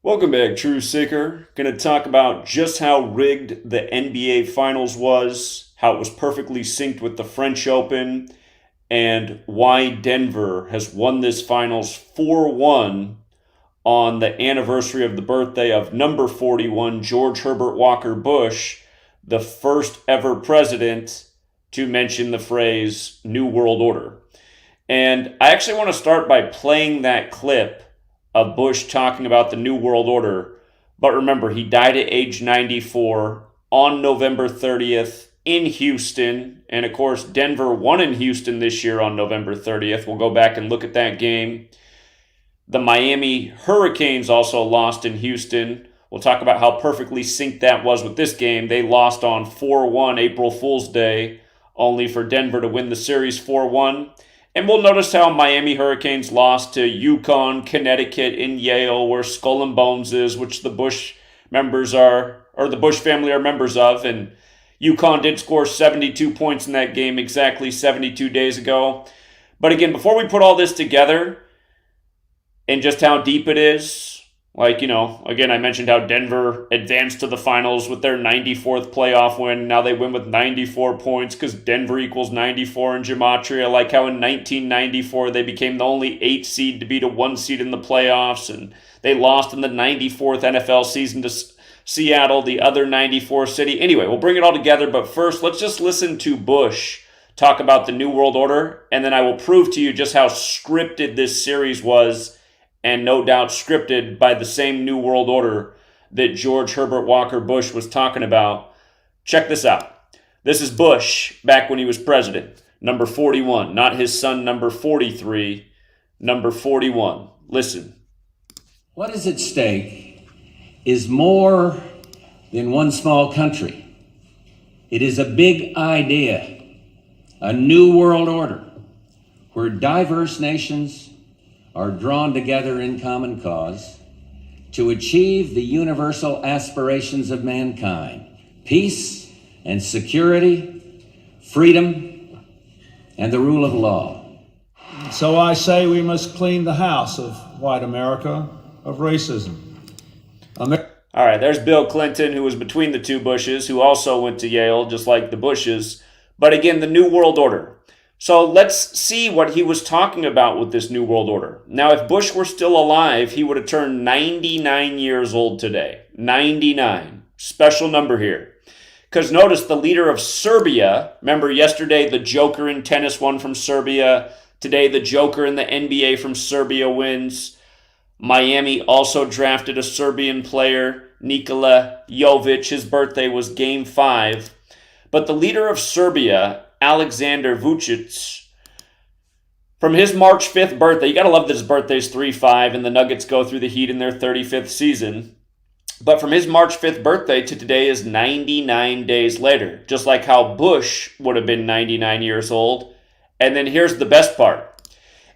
Welcome back, Truth Seeker. Going to talk about just how rigged the NBA Finals was, how it was perfectly synced with the French Open, and why Denver has won this Finals 4-1 on the anniversary of the birthday of number 41, George Herbert Walker Bush, the first ever president to mention the phrase New World Order. And I actually want to start by playing that clip of Bush talking about the New World Order. But remember, he died at age 94 on November 30th in Houston. And of course, Denver won in Houston this year on November 30th. We'll go back and look at that game. The Miami Hurricanes also lost in Houston. We'll talk about how perfectly synced that was with this game. They lost on 4-1 April Fool's Day, only for Denver to win the series 4-1. And we'll notice how Miami Hurricanes lost to Yukon, Connecticut, and Yale, where Skull and Bones is, which the Bush members are, or the Bush family are members of. And Yukon did score 72 points in that game exactly 72 days ago. But again, before we put all this together and just how deep it is, again, I mentioned how Denver advanced to the finals with their 94th playoff win. Now they win with 94 points because Denver equals 94 in Gematria. Like how in 1994 they became the only 8 seed to beat a 1 seed in the playoffs, and they lost in the 94th NFL season to Seattle, the other 94 city. Anyway, we'll bring it all together, but first, let's just listen to Bush talk about the New World Order, and then I will prove to you just how scripted this series was, and no doubt scripted by the same New World Order that George Herbert Walker Bush was talking about. Check this out. This is Bush back when he was president. Number 41, not his son number 43, number 41. Listen. What is at stake is more than one small country. It is a big idea, a new world order, where diverse nations are drawn together in common cause to achieve the universal aspirations of mankind: peace and security, freedom, and the rule of law. So I say we must clean the house of white America of racism. All right, there's Bill Clinton, who was between the two Bushes, who also went to Yale, just like the Bushes. But again, the New World Order. So let's see what he was talking about with this New World Order. Now, if Bush were still alive, he would have turned 99 years old today. 99. Special number here. Because notice the leader of Serbia, remember yesterday the Joker in tennis won from Serbia. Today the Joker in the NBA from Serbia wins. Miami also drafted a Serbian player, Nikola Jovic. His birthday was Game 5. But the leader of Serbia, Aleksandar Vučić, from his March 5th birthday, you got to love that his birthday's 3-5 and the Nuggets go through the heat in their 35th season. But from his March 5th birthday to today is 99 days later, just like how Bush would have been 99 years old. And then here's the best part.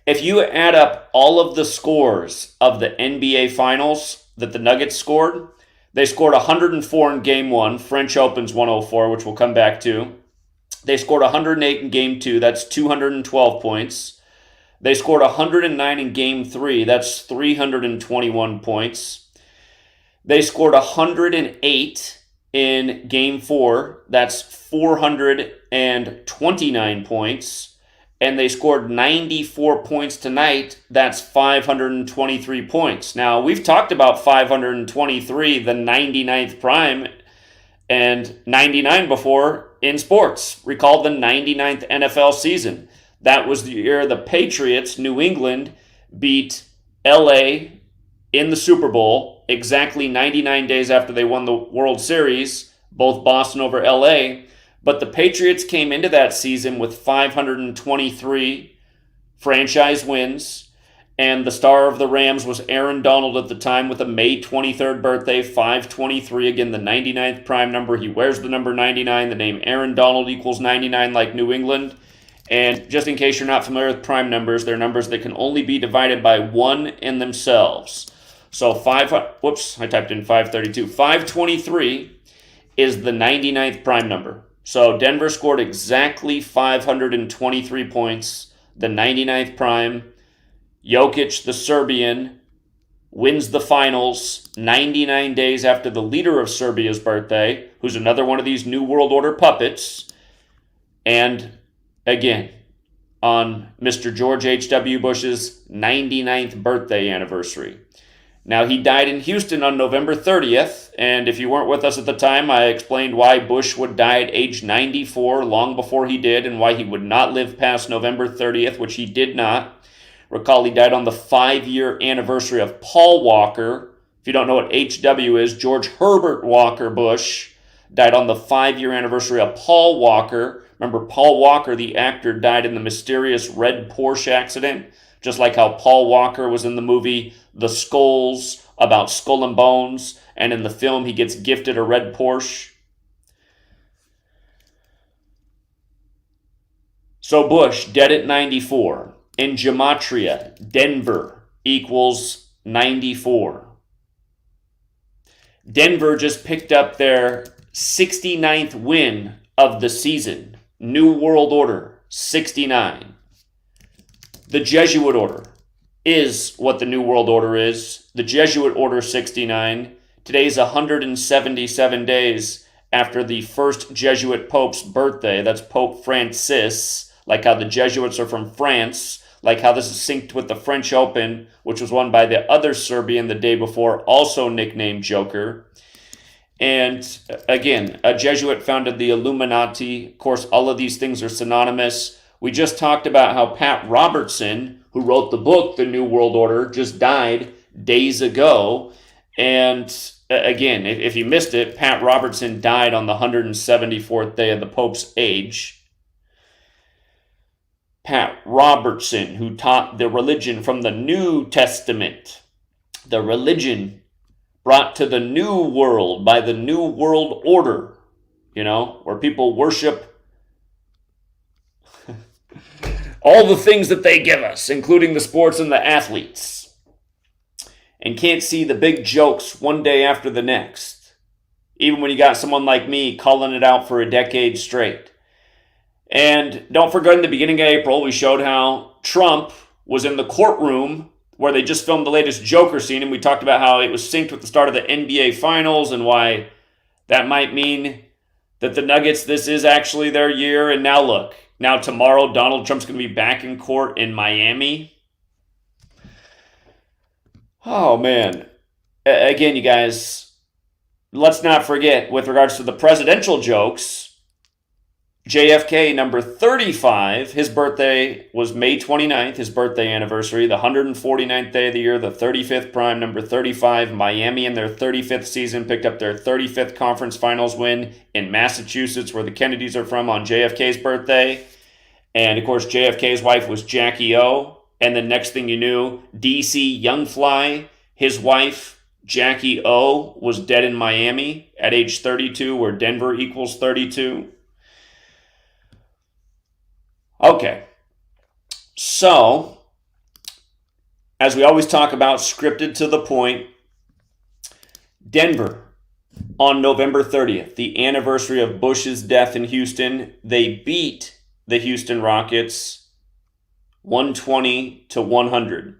If you add up all of the scores of the NBA Finals that the Nuggets scored, they scored 104 in Game 1, French Open's 104, which we'll come back to. They scored 108 in Game 2, that's 212 points. They scored 109 in Game 3, that's 321 points. They scored 108 in Game 4, that's 429 points. And they scored 94 points tonight, that's 523 points. Now, we've talked about 523, the 99th prime, and 99 before in sports. Recall the 99th NFL season. That was the year the Patriots, New England, beat LA in the Super Bowl exactly 99 days after they won the World Series, both Boston over LA. But the Patriots came into that season with 523 franchise wins. And the star of the Rams was Aaron Donald at the time with a May 23rd birthday, 523. Again, the 99th prime number. He wears the number 99. The name Aaron Donald equals 99 like New England. And just in case you're not familiar with prime numbers, they're numbers that can only be divided by 1 in themselves. So I typed in 532. 523 is the 99th prime number. So Denver scored exactly 523 points, the 99th prime. Jokic, the Serbian, wins the finals 99 days after the leader of Serbia's birthday, who's another one of these New World Order puppets. And again, on Mr. George H.W. Bush's 99th birthday anniversary. Now, he died in Houston on November 30th, and if you weren't with us at the time, I explained why Bush would die at age 94 long before he did, and why he would not live past November 30th, which he did not. Recall, he died on the 5-year anniversary of Paul Walker. If you don't know what HW is, George Herbert Walker Bush died on the 5-year anniversary of Paul Walker. Remember, Paul Walker, the actor, died in the mysterious red Porsche accident, just like how Paul Walker was in the movie The Skulls, about Skull and Bones, and in the film he gets gifted a red Porsche. So Bush, dead at 94. In Gematria, Denver equals 94. Denver just picked up their 69th win of the season. New World Order, 69. The Jesuit Order is what the New World Order is. The Jesuit Order, 69. Today's 177 days after the first Jesuit Pope's birthday. That's Pope Francis, like how the Jesuits are from France, like how this is synced with the French Open, which was won by the other Serbian the day before, also nicknamed Joker. And again, a Jesuit founded the Illuminati. Of course, all of these things are synonymous. We just talked about how Pat Robertson, who wrote the book, The New World Order, just died days ago. And again, if you missed it, Pat Robertson died on the 174th day of the Pope's age. Pat Robertson, who taught the religion from the New Testament, the religion brought to the New World by the New World Order, where people worship all the things that they give us, including the sports and the athletes, and can't see the big jokes one day after the next, even when you got someone like me calling it out for a decade straight. And don't forget, in the beginning of April, we showed how Trump was in the courtroom where they just filmed the latest Joker scene, and we talked about how it was synced with the start of the NBA Finals and why that might mean that the Nuggets, this is actually their year. And now look, now tomorrow Donald Trump's going to be back in court in Miami. Oh, man. Again, you guys, let's not forget, with regards to the presidential jokes, JFK, number 35, his birthday was May 29th, his birthday anniversary, the 149th day of the year, the 35th prime, number 35. Miami in their 35th season picked up their 35th conference finals win in Massachusetts, where the Kennedys are from, on JFK's birthday. And, of course, JFK's wife was Jackie O. And the next thing you knew, DC Youngfly, his wife, Jackie O, was dead in Miami at age 32, where Denver equals 32. Okay, so, as we always talk about, scripted to the point, Denver, on November 30th, the anniversary of Bush's death in Houston, they beat the Houston Rockets 120-100.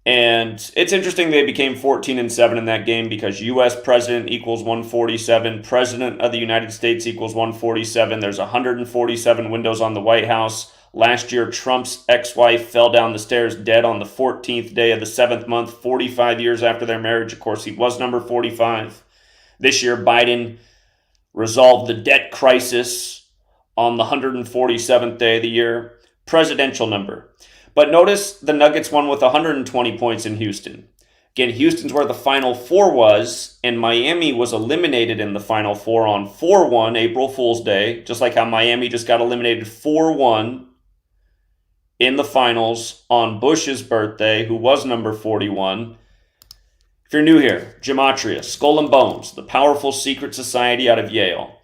And it's interesting they became 14-7 in that game, because U.S. President equals 147, President of the United States equals 147. There's 147 windows on the White House. Last year, Trump's ex-wife fell down the stairs dead on the 14th day of the 7th month, 45 years after their marriage. Of course, he was number 45. This year, Biden resolved the debt crisis on the 147th day of the year. Presidential number. But notice the Nuggets won with 120 points in Houston. Again, Houston's where the Final Four was, and Miami was eliminated in the Final Four on 4-1, April Fool's Day, just like how Miami just got eliminated 4-1 in the finals on Bush's birthday, who was number 41. If you're new here, Gematria, Skull and Bones, the powerful secret society out of Yale.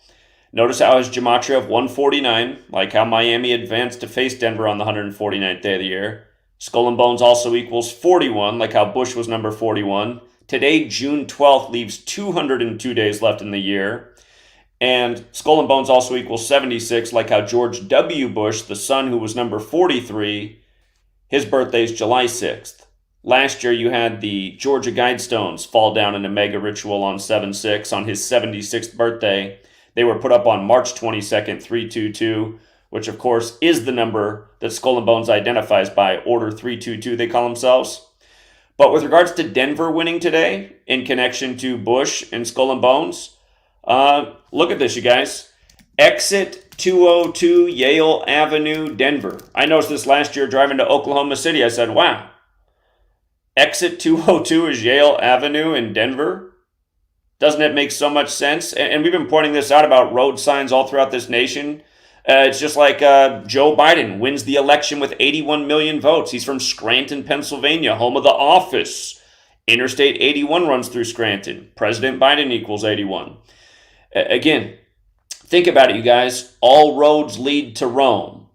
Notice how his Gematria of 149, like how Miami advanced to face Denver on the 149th day of the year. Skull and Bones also equals 41, like how Bush was number 41. Today, June 12th, leaves 202 days left in the year. And Skull and Bones also equals 76, like how George W. Bush, the son who was number 43, his birthday is July 6th. last year you had the Georgia Guidestones fall down in a mega ritual on 7/6 on his 76th birthday. They were put up on March 22nd, 322, which of course is the number that Skull and Bones identifies by, Order 322 they call themselves. But with regards to Denver winning today in connection to Bush and Skull and Bones, look at this, you guys. Exit 202 Yale Avenue, Denver. I noticed this last year driving to Oklahoma City. I said, wow, exit 202 is Yale Avenue in Denver? Doesn't it make so much sense? And we've been pointing this out about road signs all throughout this nation. It's just like Joe Biden wins the election with 81 million votes. He's from Scranton, Pennsylvania, home of The Office. Interstate 81 runs through Scranton. President Biden equals 81. Again, think about it, you guys. All roads lead to Rome.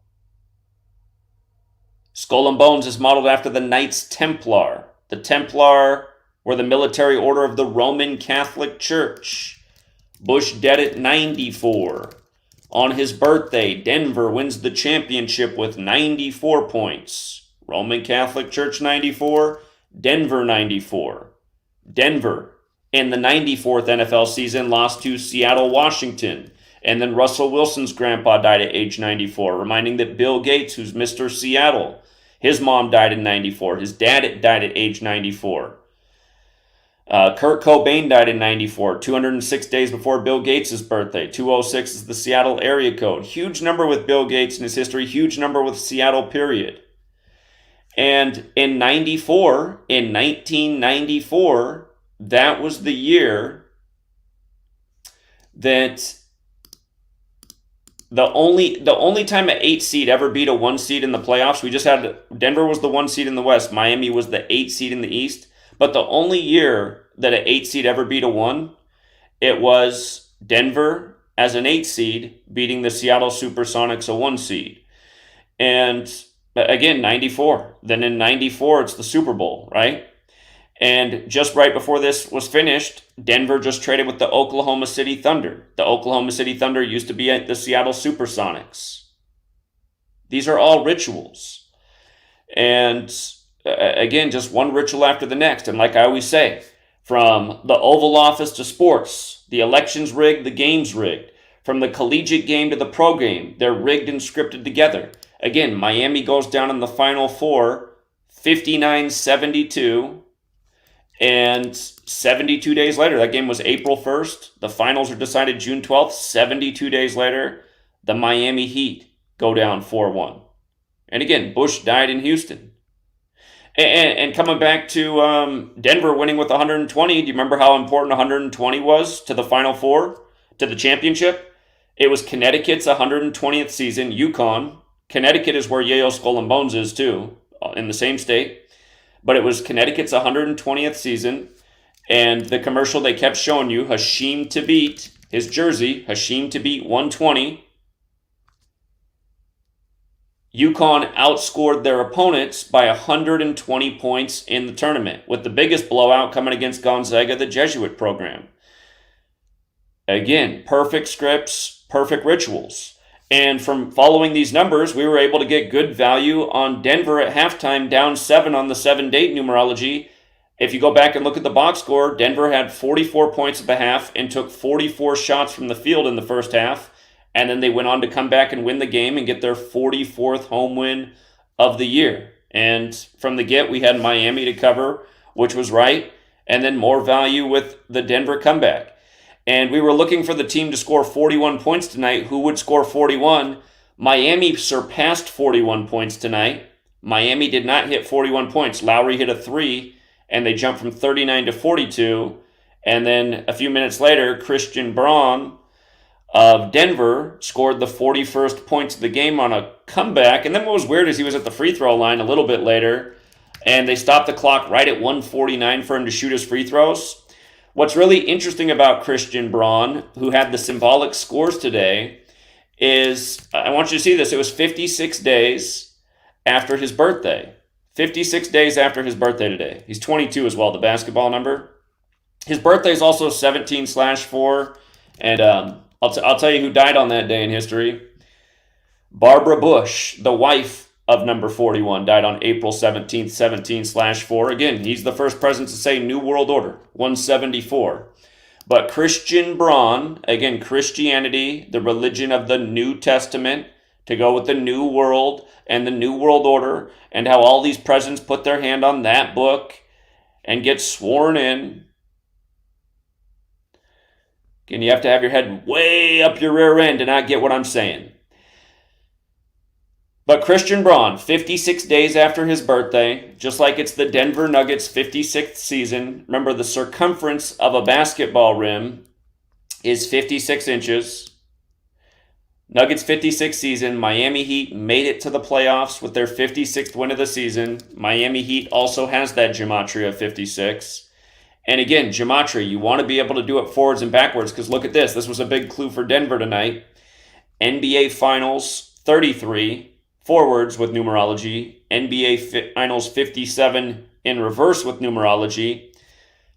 Skull and Bones is modeled after the Knights Templar. The Templar were the military order of the Roman Catholic Church. Bush dead at 94. On his birthday, Denver wins the championship with 94 points. Roman Catholic Church 94, Denver 94. Denver, in the 94th NFL season, lost to Seattle, Washington. And then Russell Wilson's grandpa died at age 94, reminding that Bill Gates, who's Mr. Seattle, his mom died in 94. His dad died at age 94. Kurt Cobain died in 94, 206 days before Bill Gates' birthday. 206 is the Seattle area code. Huge number with Bill Gates in his history, huge number with Seattle, period. And in 1994, that was the year that the only time an 8 seed ever beat a 1 seed in the playoffs, we just had, Denver was the 1 seed in the West, Miami was the 8 seed in the East. But the only year that an 8 seed ever beat a 1, it was Denver as an 8 seed beating the Seattle Supersonics a 1 seed. And again, 94. Then in 94, it's the Super Bowl, right? And just right before this was finished, Denver just traded with the Oklahoma City Thunder. The Oklahoma City Thunder used to be at the Seattle Supersonics. These are all rituals. And again, just one ritual after the next. And like I always say, from the Oval Office to sports, the election's rigged, the game's rigged. From the collegiate game to the pro game, they're rigged and scripted together. Again, Miami goes down in the Final Four, 59-72. And 72 days later, that game was April 1st. The finals are decided June 12th. 72 days later, the Miami Heat go down 4-1. And again, Bush died in Houston. And coming back to Denver winning with 120, do you remember how important 120 was to the Final Four, to the championship? It was Connecticut's 120th season, UConn. Connecticut is where Yale Skull and Bones is too, in the same state. But it was Connecticut's 120th season, and the commercial they kept showing you, Hashim to beat, his jersey, Hashim to beat 120. UConn outscored their opponents by 120 points in the tournament, with the biggest blowout coming against Gonzaga, the Jesuit program. Again, perfect scripts, perfect rituals. And from following these numbers, we were able to get good value on Denver at halftime, down 7 on the 7-date numerology. If you go back and look at the box score, Denver had 44 points at the half and took 44 shots from the field in the first half. And then they went on to come back and win the game and get their 44th home win of the year. And from the get, we had Miami to cover, which was right. And then more value with the Denver comeback. And we were looking for the team to score 41 points tonight. Who would score 41? Miami surpassed 41 points tonight. Miami did not hit 41 points. Lowry hit a 3, and they jumped from 39 to 42. And then a few minutes later, Christian Braun of Denver scored the 41st points of the game on a comeback. And then what was weird is he was at the free throw line a little bit later, and they stopped the clock right at 1:49 for him to shoot his free throws. What's really interesting about Christian Braun, who had the symbolic scores today, is, I want you to see this, it was 56 days after his birthday. 56 days after his birthday today. He's 22 as well, the basketball number. His birthday is also 17/4, and I'll tell you who died on that day in history. Barbara Bush, the wife of number 41, died on April 17th, 17/4. Again, he's the first president to say New World Order, 174. But Christian Braun, again, Christianity, the religion of the New Testament, to go with the New World and the New World Order, and how all these presidents put their hand on that book and get sworn in. Again, you have to have your head way up your rear end to not get what I'm saying. But Christian Braun, 56 days after his birthday, just like it's the Denver Nuggets' 56th season. Remember, the circumference of a basketball rim is 56 inches. Nuggets' 56th season, Miami Heat made it to the playoffs with their 56th win of the season. Miami Heat also has that Gematria 56. And again, Gematria, you want to be able to do it forwards and backwards, because look at this. This was a big clue for Denver tonight. NBA Finals 33. Forwards with numerology, NBA Finals 57 in reverse with numerology.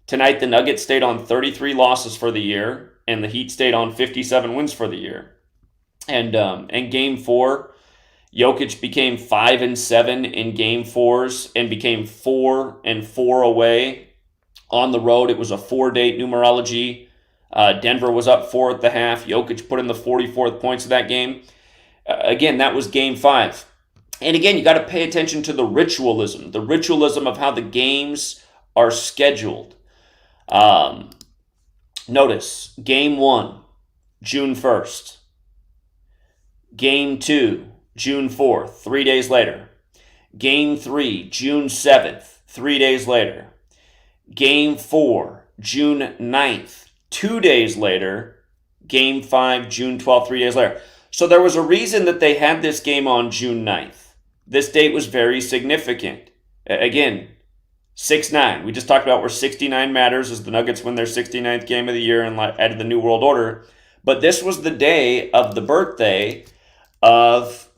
Tonight, the Nuggets stayed on 33 losses for the year, and the Heat stayed on 57 wins for the year. And Game 4, Jokic became 5-7 in Game 4s and became 4-4 away on the road. It was a 4-date numerology. Denver was up 4 at the half. Jokic put in the 44th points of that game. Again, that was Game 5. And again, you got to pay attention to the ritualism of how the games are scheduled. Notice, Game 1, June 1st. Game 2, June 4th, 3 days later. Game 3, June 7th, 3 days later. Game 4, June 9th, 2 days later. Game 5, June 12th, 3 days later. So there was a reason that they had this game on June 9th. This date was very significant. Again, 6-9. We just talked about where 69 matters as the Nuggets win their 69th game of the year and added the New World Order. But this was the day of the birthday of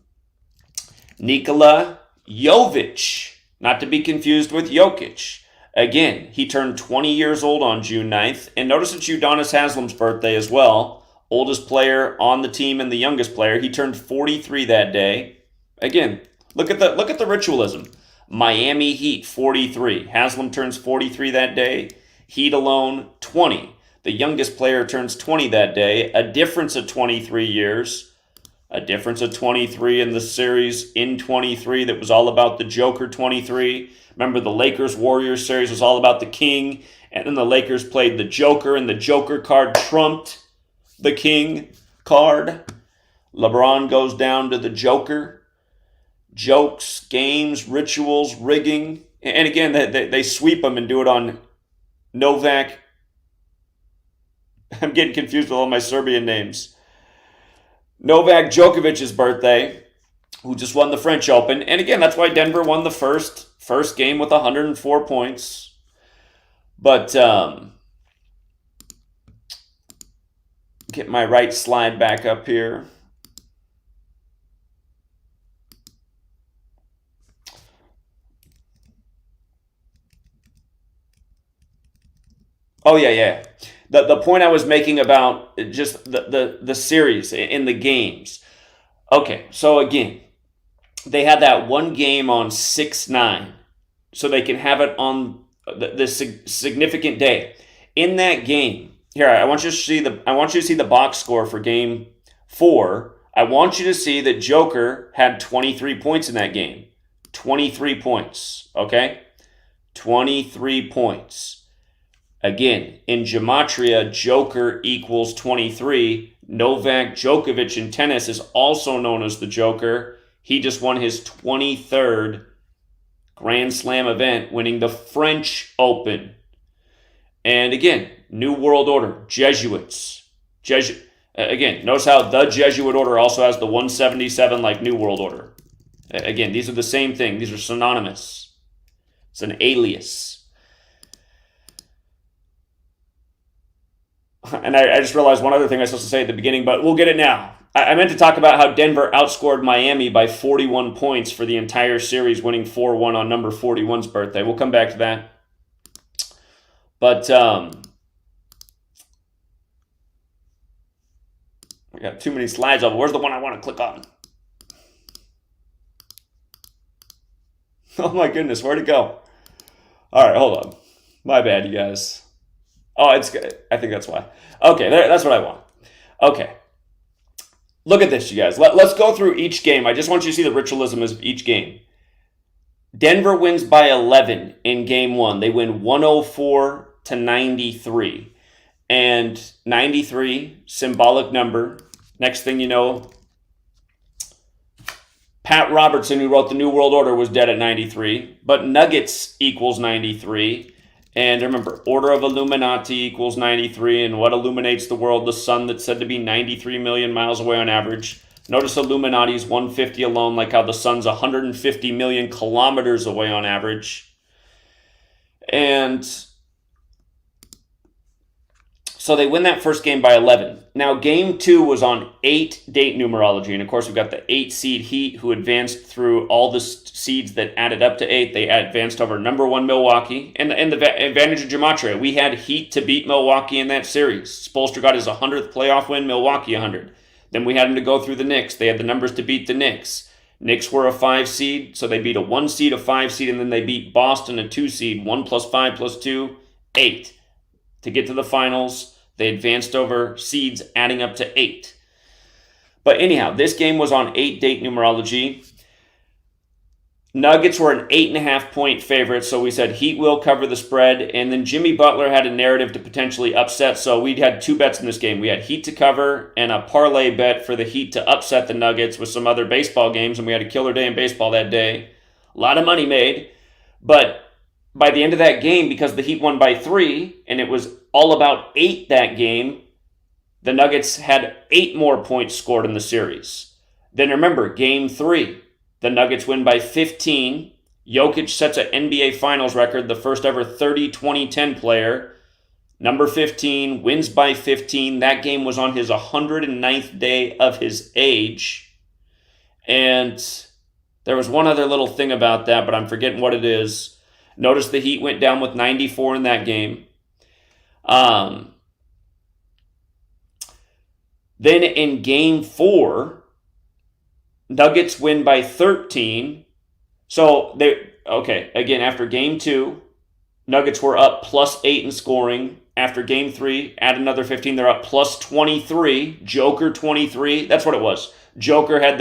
Nikola Jovic, not to be confused with Jokic. Again, he turned 20 years old on June 9th. And notice it's Udonis Haslem's birthday as well. Oldest player on the team and the youngest player. He turned 43 that day. Again, look at the ritualism. Miami Heat, 43. Haslem turns 43 that day. Heat alone, 20. The youngest player turns 20 that day. A difference of 23 years. A difference of 23 in the series in 23 that was all about the Joker 23. Remember, the Lakers-Warriors series was all about the King. And then the Lakers played the Joker, and the Joker card trumped the King card. LeBron goes down to the Joker. Jokes, games, rituals, rigging. And again, they sweep them and do it on Novak. I'm getting confused with all my Serbian names. Novak Djokovic's birthday, who just won the French Open. And again, that's why Denver won the first game with 104 points. But get my right slide back up here. Oh, yeah. The point I was making about just the series in the games. Okay, so again, they had that one game on 6-9, so they can have it on the significant day. In that game, here, I want you to see the box score for Game 4. I want you to see that Joker had 23 points in that game. 23 points, okay? 23 points. Again, in Gematria, Joker equals 23. Novak Djokovic in tennis is also known as the Joker. He just won his 23rd Grand Slam event, winning the French Open. And again, New World Order, Jesuits. Again, notice how the Jesuit Order also has the 177 like New World Order. Again, these are the same thing. These are synonymous. It's an alias. And I just realized one other thing I was supposed to say at the beginning, but we'll get it now. I meant to talk about how Denver outscored Miami by 41 points for the entire series, winning 4-1 on number 41's birthday. We'll come back to that. But I got too many slides up. Where's the one I want to click on? Oh my goodness, where'd it go? All right, hold on. My bad, you guys. Oh, it's good. I think that's why. Okay, that's what I want. Okay. Look at this, you guys. Let's go through each game. I just want you to see the ritualism of each game. Denver wins by 11 in game 1. They win 104 to 93. And 93, symbolic number. Next thing you know, Pat Robertson, who wrote the New World Order, was dead at 93. But Nuggets equals 93. And remember, Order of Illuminati equals 93. And what illuminates the world? The sun that's said to be 93 million miles away on average. Notice Illuminati's 150 alone, like how the sun's 150 million kilometers away on average. And so they win that first game by 11. Now, game 2 was on 8-date numerology. And of course, we've got the 8-seed Heat, who advanced through all the seeds that added up to 8. They advanced over number 1 Milwaukee. And the advantage of Gematria, we had Heat to beat Milwaukee in that series. Spoelstra got his 100th playoff win, Milwaukee 100. Then we had them to go through the Knicks. They had the numbers to beat the Knicks. Knicks were a 5 seed, so they beat a 1 seed, a 5 seed, and then they beat Boston, a 2 seed. 1 plus 5 plus 2, 8. To get to the finals, they advanced over seeds, adding up to 8. But anyhow, this game was on 8-date numerology. Nuggets were an 8.5-point favorite, so we said Heat will cover the spread. And then Jimmy Butler had a narrative to potentially upset, so we had 2 bets in this game. We had Heat to cover and a parlay bet for the Heat to upset the Nuggets with some other baseball games, and we had a killer day in baseball that day. A lot of money made, but by the end of that game, because the Heat won by 3, and it was all about 8 that game, the Nuggets had 8 more points scored in the series. Then remember, game 3. The Nuggets win by 15. Jokic sets an NBA Finals record, the first ever 30-20-10 player. Number 15, wins by 15. That game was on his 109th day of his age. And there was one other little thing about that, but I'm forgetting what it is. Notice the Heat went down with 94 in that game. Then in game 4, Nuggets win by 13. So, again, after game 2, Nuggets were up plus 8 in scoring. After game 3, add another 15, they're up plus 23. Joker 23, that's what it was. Joker had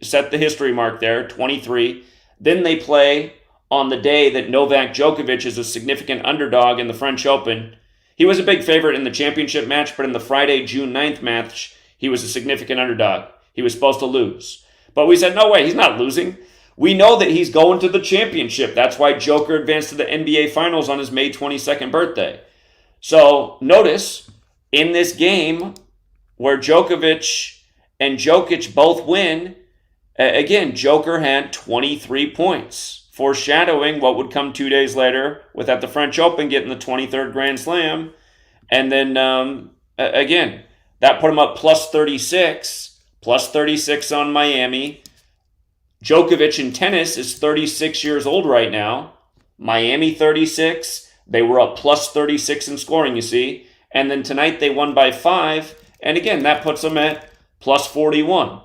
set the history mark there, 23. Then they play on the day that Novak Djokovic is a significant underdog in the French Open. He was a big favorite in the championship match, but in the Friday, June 9th match, he was a significant underdog. He was supposed to lose. But we said, no way, he's not losing. We know that he's going to the championship. That's why Joker advanced to the NBA Finals on his May 22nd birthday. So notice, in this game where Djokovic and Jokic both win, again, Joker had 23 points, foreshadowing what would come 2 days later with at the French Open getting the 23rd Grand Slam. And then, again, that put him up plus 36 on Miami. Djokovic in tennis is 36 years old right now. Miami 36. They were up plus 36 in scoring, you see. And then tonight they won by 5. And again, that puts them at plus 41.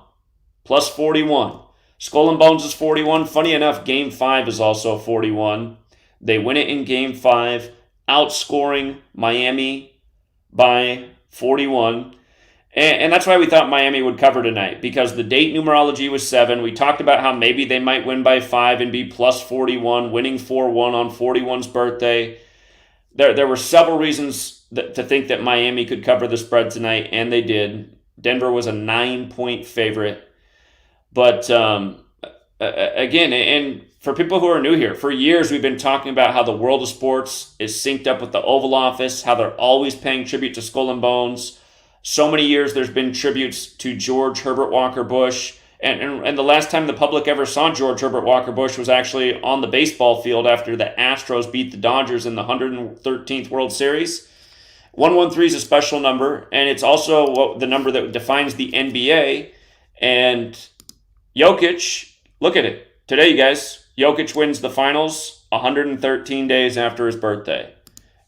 Plus 41. Skull and Bones is 41. Funny enough, game 5 is also 41. They win it in game 5, outscoring Miami by 41. And that's why we thought Miami would cover tonight, because the date numerology was 7. We talked about how maybe they might win by 5 and be plus 41, winning 4-1 on 41's birthday. There were several reasons to think that Miami could cover the spread tonight, and they did. Denver was a 9-point favorite. But again, and for people who are new here, for years we've been talking about how the world of sports is synced up with the Oval Office, how they're always paying tribute to Skull and Bones. So many years there's been tributes to George Herbert Walker Bush. And the last time the public ever saw George Herbert Walker Bush was actually on the baseball field after the Astros beat the Dodgers in the 113th World Series. 113 is a special number, and it's also the number that defines the NBA. And Jokic, look at it. Today, you guys, Jokic wins the finals 113 days after his birthday.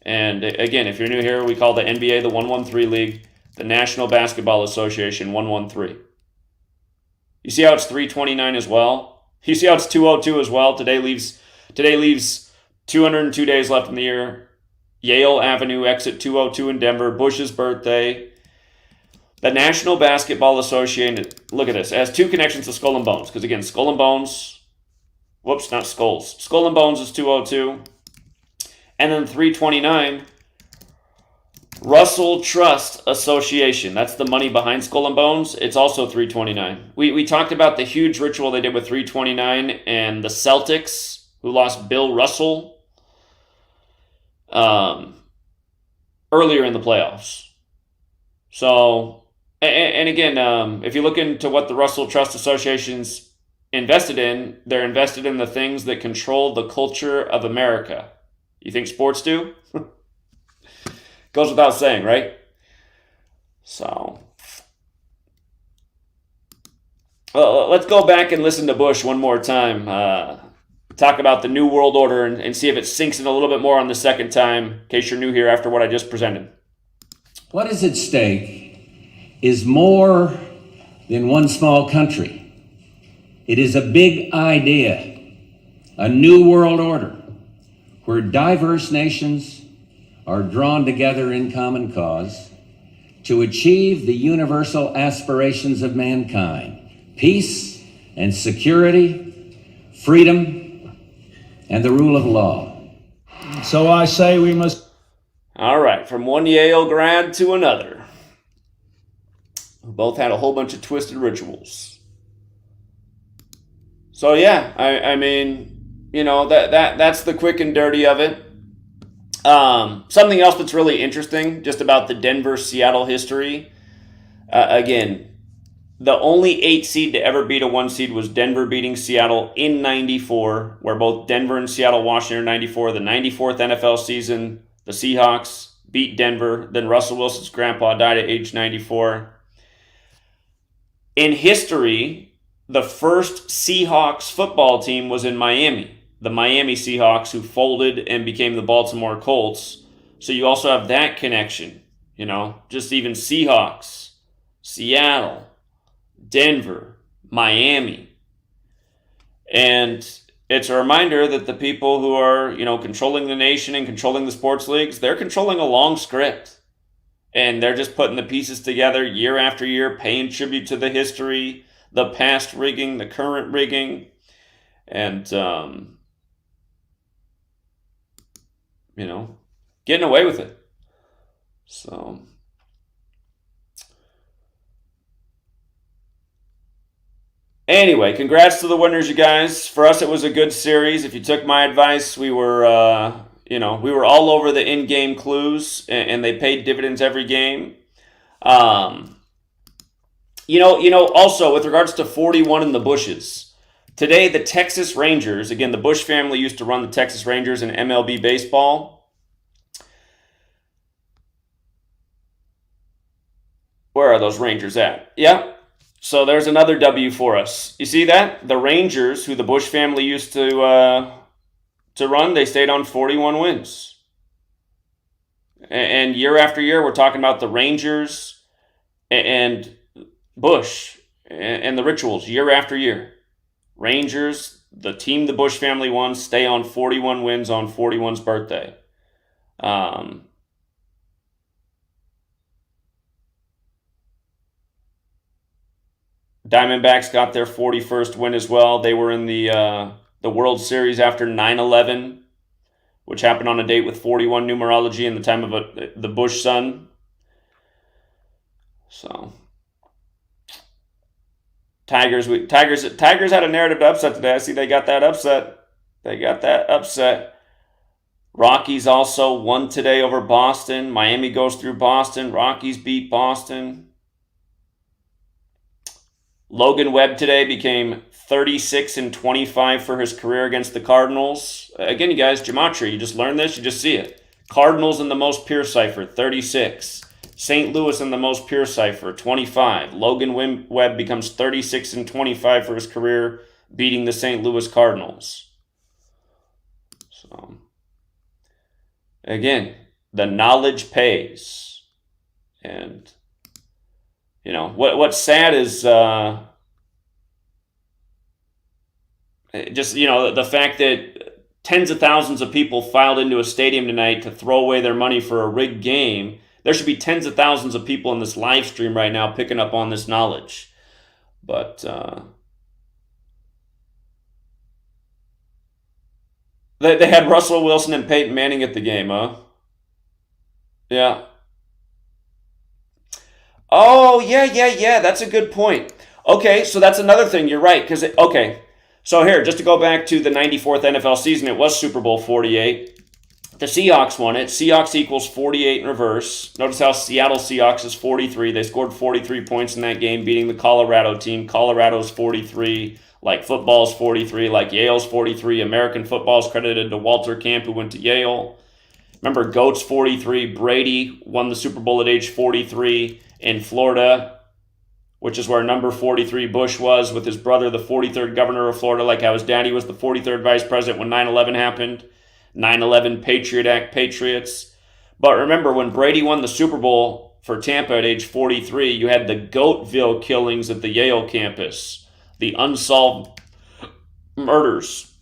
And again, if you're new here, we call the NBA the 113 League. The National Basketball Association 113. You see how it's 329 as well? You see how it's 202 as well? Today leaves Today leaves 202 days left in the year. Yale Avenue, exit 202 in Denver. Bush's birthday. The National Basketball Association, look at this, it has two connections to Skull and Bones. Because again, Skull and Bones, whoops, not Skulls. Skull and Bones is 202. And then 329, Russell Trust Association. That's the money behind Skull and Bones. It's also 329. We talked about the huge ritual they did with 329 and the Celtics, who lost Bill Russell earlier in the playoffs. So, and again, if you look into what the Russell Trust Association's invested in, they're invested in the things that control the culture of America. You think sports do? Goes without saying, right? So, let's go back and listen to Bush one more time. Talk about the New World Order and see if it sinks in a little bit more on the second time, in case you're new here after what I just presented. What is at stake is more than one small country. It is a big idea, a new world order, where diverse nations are drawn together in common cause to achieve the universal aspirations of mankind: peace and security, freedom, and the rule of law. So I say we must... All right, from one Yale grad to another, who both had a whole bunch of twisted rituals. So yeah, I mean, you know, that's the quick and dirty of it. Something else that's really interesting just about the Denver-Seattle history. Again, the only 8 seed to ever beat a 1 seed was Denver beating Seattle in 94, where both Denver and Seattle Washington are 94. The 94th NFL season, the Seahawks beat Denver. Then Russell Wilson's grandpa died at age 94. In history, the first Seahawks football team was in Miami. The Miami Seahawks, who folded and became the Baltimore Colts. So you also have that connection, you know, just even Seahawks, Seattle, Denver, Miami. And it's a reminder that the people who are, you know, controlling the nation and controlling the sports leagues, they're controlling a long script. And they're just putting the pieces together year after year, paying tribute to the history, the past rigging, the current rigging. And, you know, getting away with it. So, anyway, congrats to the winners, you guys. For us, it was a good series. If you took my advice, we were, we were all over the in-game clues, and they paid dividends every game. Also, with regards to 41 in the Bushes, today the Texas Rangers, again, the Bush family used to run the Texas Rangers in MLB baseball. Where are those Rangers at? Yeah. So there's another W for us. You see that? The Rangers, who the Bush family used to run, they stayed on 41 wins. And year after year, we're talking about the Rangers and Bush and the rituals year after year. Rangers, the team the Bush family won, stay on 41 wins on 41's birthday. Diamondbacks got their 41st win as well. They were in the World Series after 9/11, which happened on a date with 41 numerology in the time of the Bush son. So, Tigers had a narrative upset today. I see they got that upset. Rockies also won today over Boston. Miami goes through Boston. Rockies beat Boston. Logan Webb today became 36-25 for his career against the Cardinals. Again, you guys, Gematria, you just learned this, you just see it. Cardinals in the most pure cipher, 36. St. Louis in the most pure cipher, 25. Logan Webb becomes 36-25 for his career, beating the St. Louis Cardinals. So, again, the knowledge pays. And, what's sad is just, the fact that tens of thousands of people filed into a stadium tonight to throw away their money for a rigged game, there should be tens of thousands of people in this live stream right now picking up on this knowledge. But they had Russell Wilson and Peyton Manning at the game, huh? Yeah. Oh, yeah. That's a good point. Okay, so that's another thing. You're right. Okay, so here, just to go back to the 94th NFL season, it was Super Bowl 48. The Seahawks won it. Seahawks equals 48 in reverse. Notice how Seattle Seahawks is 43. They scored 43 points in that game, beating the Colorado team. Colorado's 43. Like football's 43. Like Yale's 43. American football's credited to Walter Camp, who went to Yale. Remember, GOAT's 43. Brady won the Super Bowl at age 43 in Florida, which is where number 43 Bush was with his brother, the 43rd governor of Florida, like how his daddy was the 43rd vice president when 9/11 happened. 9/11 Patriot Act Patriots. But remember, when Brady won the Super Bowl for Tampa at age 43, you had the Goatville killings at the Yale campus, the unsolved murders.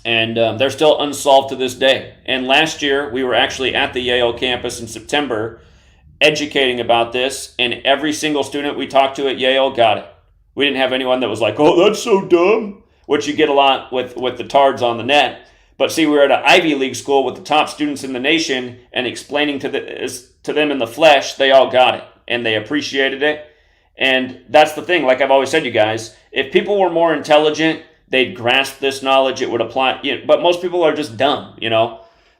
And they're still unsolved to this day. And last year, we were actually at the Yale campus in September educating about this, and every single student we talked to at Yale got it. We didn't have anyone that was like, oh, that's so dumb, which you get a lot with the tards on the net. But see, we were at an Ivy League school with the top students in the nation, and explaining to them in the flesh, they all got it, and they appreciated it. And that's the thing, like I've always said, you guys, if people were more intelligent, they'd grasp this knowledge, it would apply. But most people are just dumb,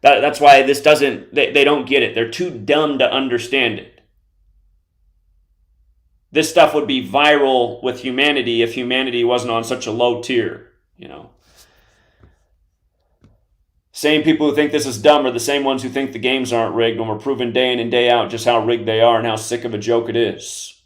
That's why this doesn't, they don't get it. They're too dumb to understand it. This stuff would be viral with humanity if humanity wasn't on such a low tier, Same people who think this is dumb are the same ones who think the games aren't rigged, when we're proving day in and day out just how rigged they are and how sick of a joke it is.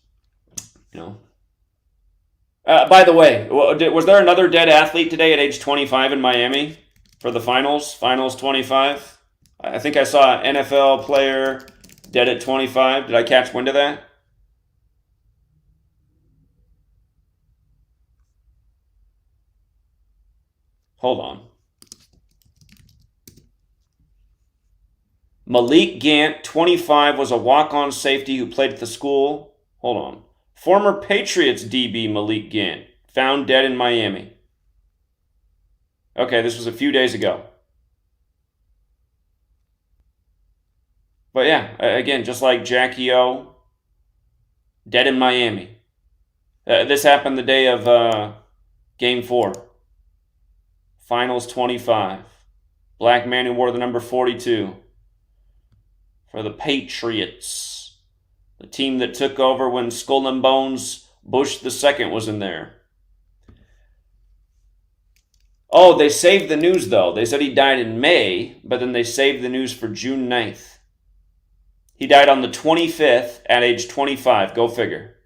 By the way, was there another dead athlete today at age 25 in Miami for the finals? Finals 25? I think I saw an NFL player dead at 25. Did I catch wind of that? Hold on. Malik Gant, 25, was a walk-on safety who played at the school. Hold on. Former Patriots DB Malik Gant, found dead in Miami. Okay, this was a few days ago. But yeah, again, just like Jackie O, dead in Miami. This happened the day of Game 4. Finals 25. Black man who wore the number 42. For the Patriots. The team that took over when Skull and Bones Bush II was in there. Oh, they saved the news, though. They said he died in May, but then they saved the news for June 9th. He died on the 25th at age 25. Go figure.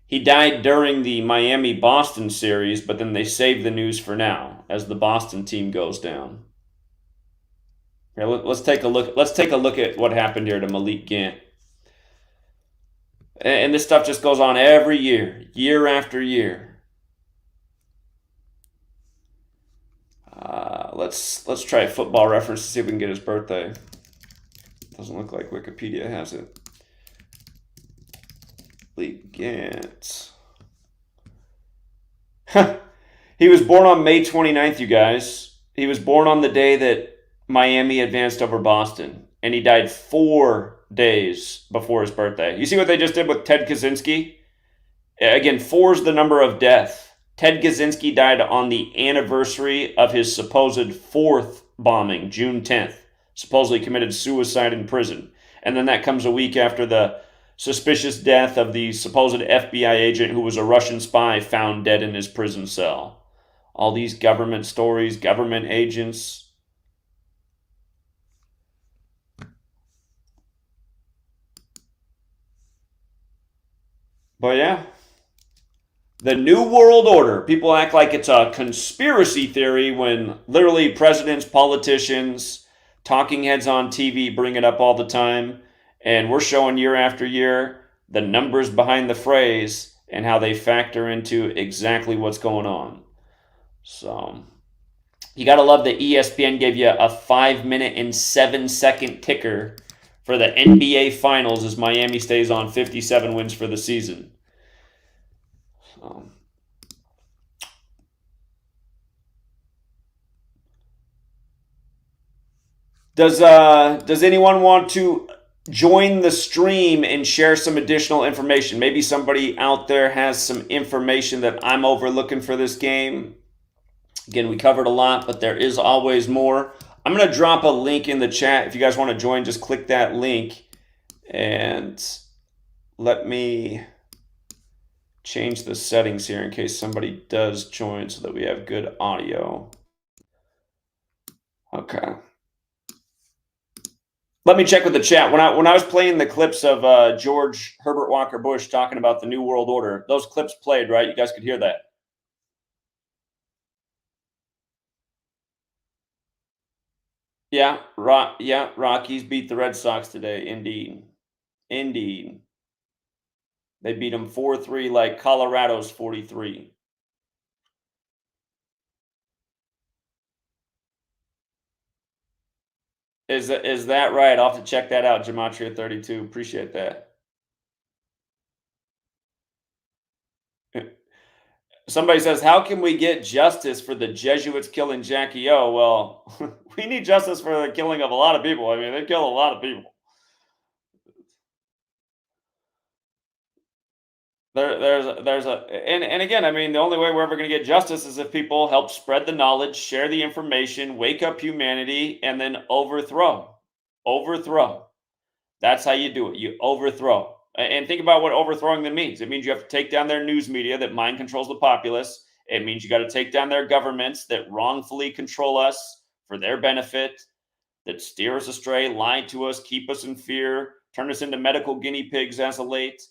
He died during the Miami-Boston series, but then they saved the news for now as the Boston team goes down. Here, let's take a look. Let's take a look at what happened here to Malik Gant. And this stuff just goes on every year, year after year. Let's try a Football Reference to see if we can get his birthday. Doesn't look like Wikipedia has it. Malik Gant. He was born on May 29th, you guys. He was born on the day that Miami advanced over Boston, and he died 4 days before his birthday. You see what they just did with Ted Kaczynski? Again, 4 is the number of death. Ted Kaczynski died on the anniversary of his supposed 4th bombing, June 10th. Supposedly committed suicide in prison. And then that comes a week after the suspicious death of the supposed FBI agent who was a Russian spy found dead in his prison cell. All these government stories, government agents. But yeah, the New World Order. People act like it's a conspiracy theory when literally presidents, politicians, talking heads on TV bring it up all the time. And we're showing year after year the numbers behind the phrase and how they factor into exactly what's going on. So you got to love that ESPN gave you a 5 minute and 7 second ticker for the NBA Finals as Miami stays on 57 wins for the season. Does anyone want to join the stream and share some additional information? Maybe somebody out there has some information that I'm overlooking for this game. Again, we covered a lot, but there is always more. I'm going to drop a link in the chat. If you guys want to join, just click that link. And let me change the settings here in case somebody does join so that we have good audio. Okay. Let me check with the chat. When I was playing the clips of George Herbert Walker Bush talking about the New World Order, those clips played, right? You guys could hear that. Yeah, Rockies beat the Red Sox today. Indeed. They beat them 4-3 like Colorado's 43. Is that right? I'll have to check that out, Gematria32. Appreciate that. Somebody says, how can we get justice for the Jesuits killing Jackie O? Well, we need justice for the killing of a lot of people. I mean, they kill a lot of people. And again, I mean, the only way we're ever going to get justice is if people help spread the knowledge, share the information, wake up humanity, and then overthrow. That's how you do it. You overthrow. And think about what overthrowing them means. It means you have to take down their news media that mind controls the populace. It means you got to take down their governments that wrongfully control us for their benefit, that steer us astray, lie to us, keep us in fear, turn us into medical guinea pigs as of late.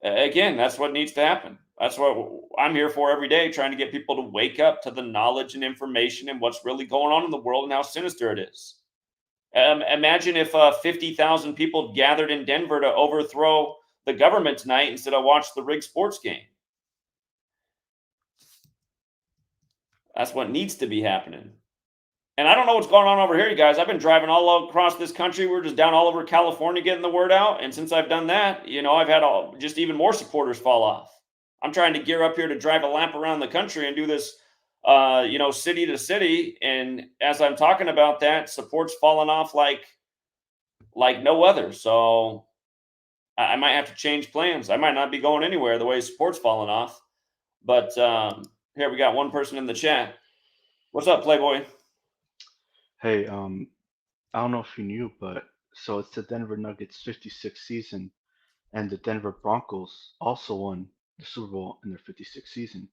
Again, that's what needs to happen. That's what I'm here for every day, trying to get people to wake up to the knowledge and information and what's really going on in the world and how sinister it is. Imagine if 50,000 people gathered in Denver to overthrow the government tonight instead of watch the rigged sports game. That's what needs to be happening. And I don't know what's going on over here, you guys. I've been driving all across this country. We're just down all over California getting the word out. And since I've done that, I've had just even more supporters fall off. I'm trying to gear up here to drive a lap around the country and do this, city to city. And as I'm talking about that, support's falling off like no other. So I might have to change plans. I might not be going anywhere the way support's falling off. But here we got one person in the chat. What's up, Playboy? Hey, I don't know if you knew, but so it's the Denver Nuggets 56th season, and the Denver Broncos also won the Super Bowl in their 56th season.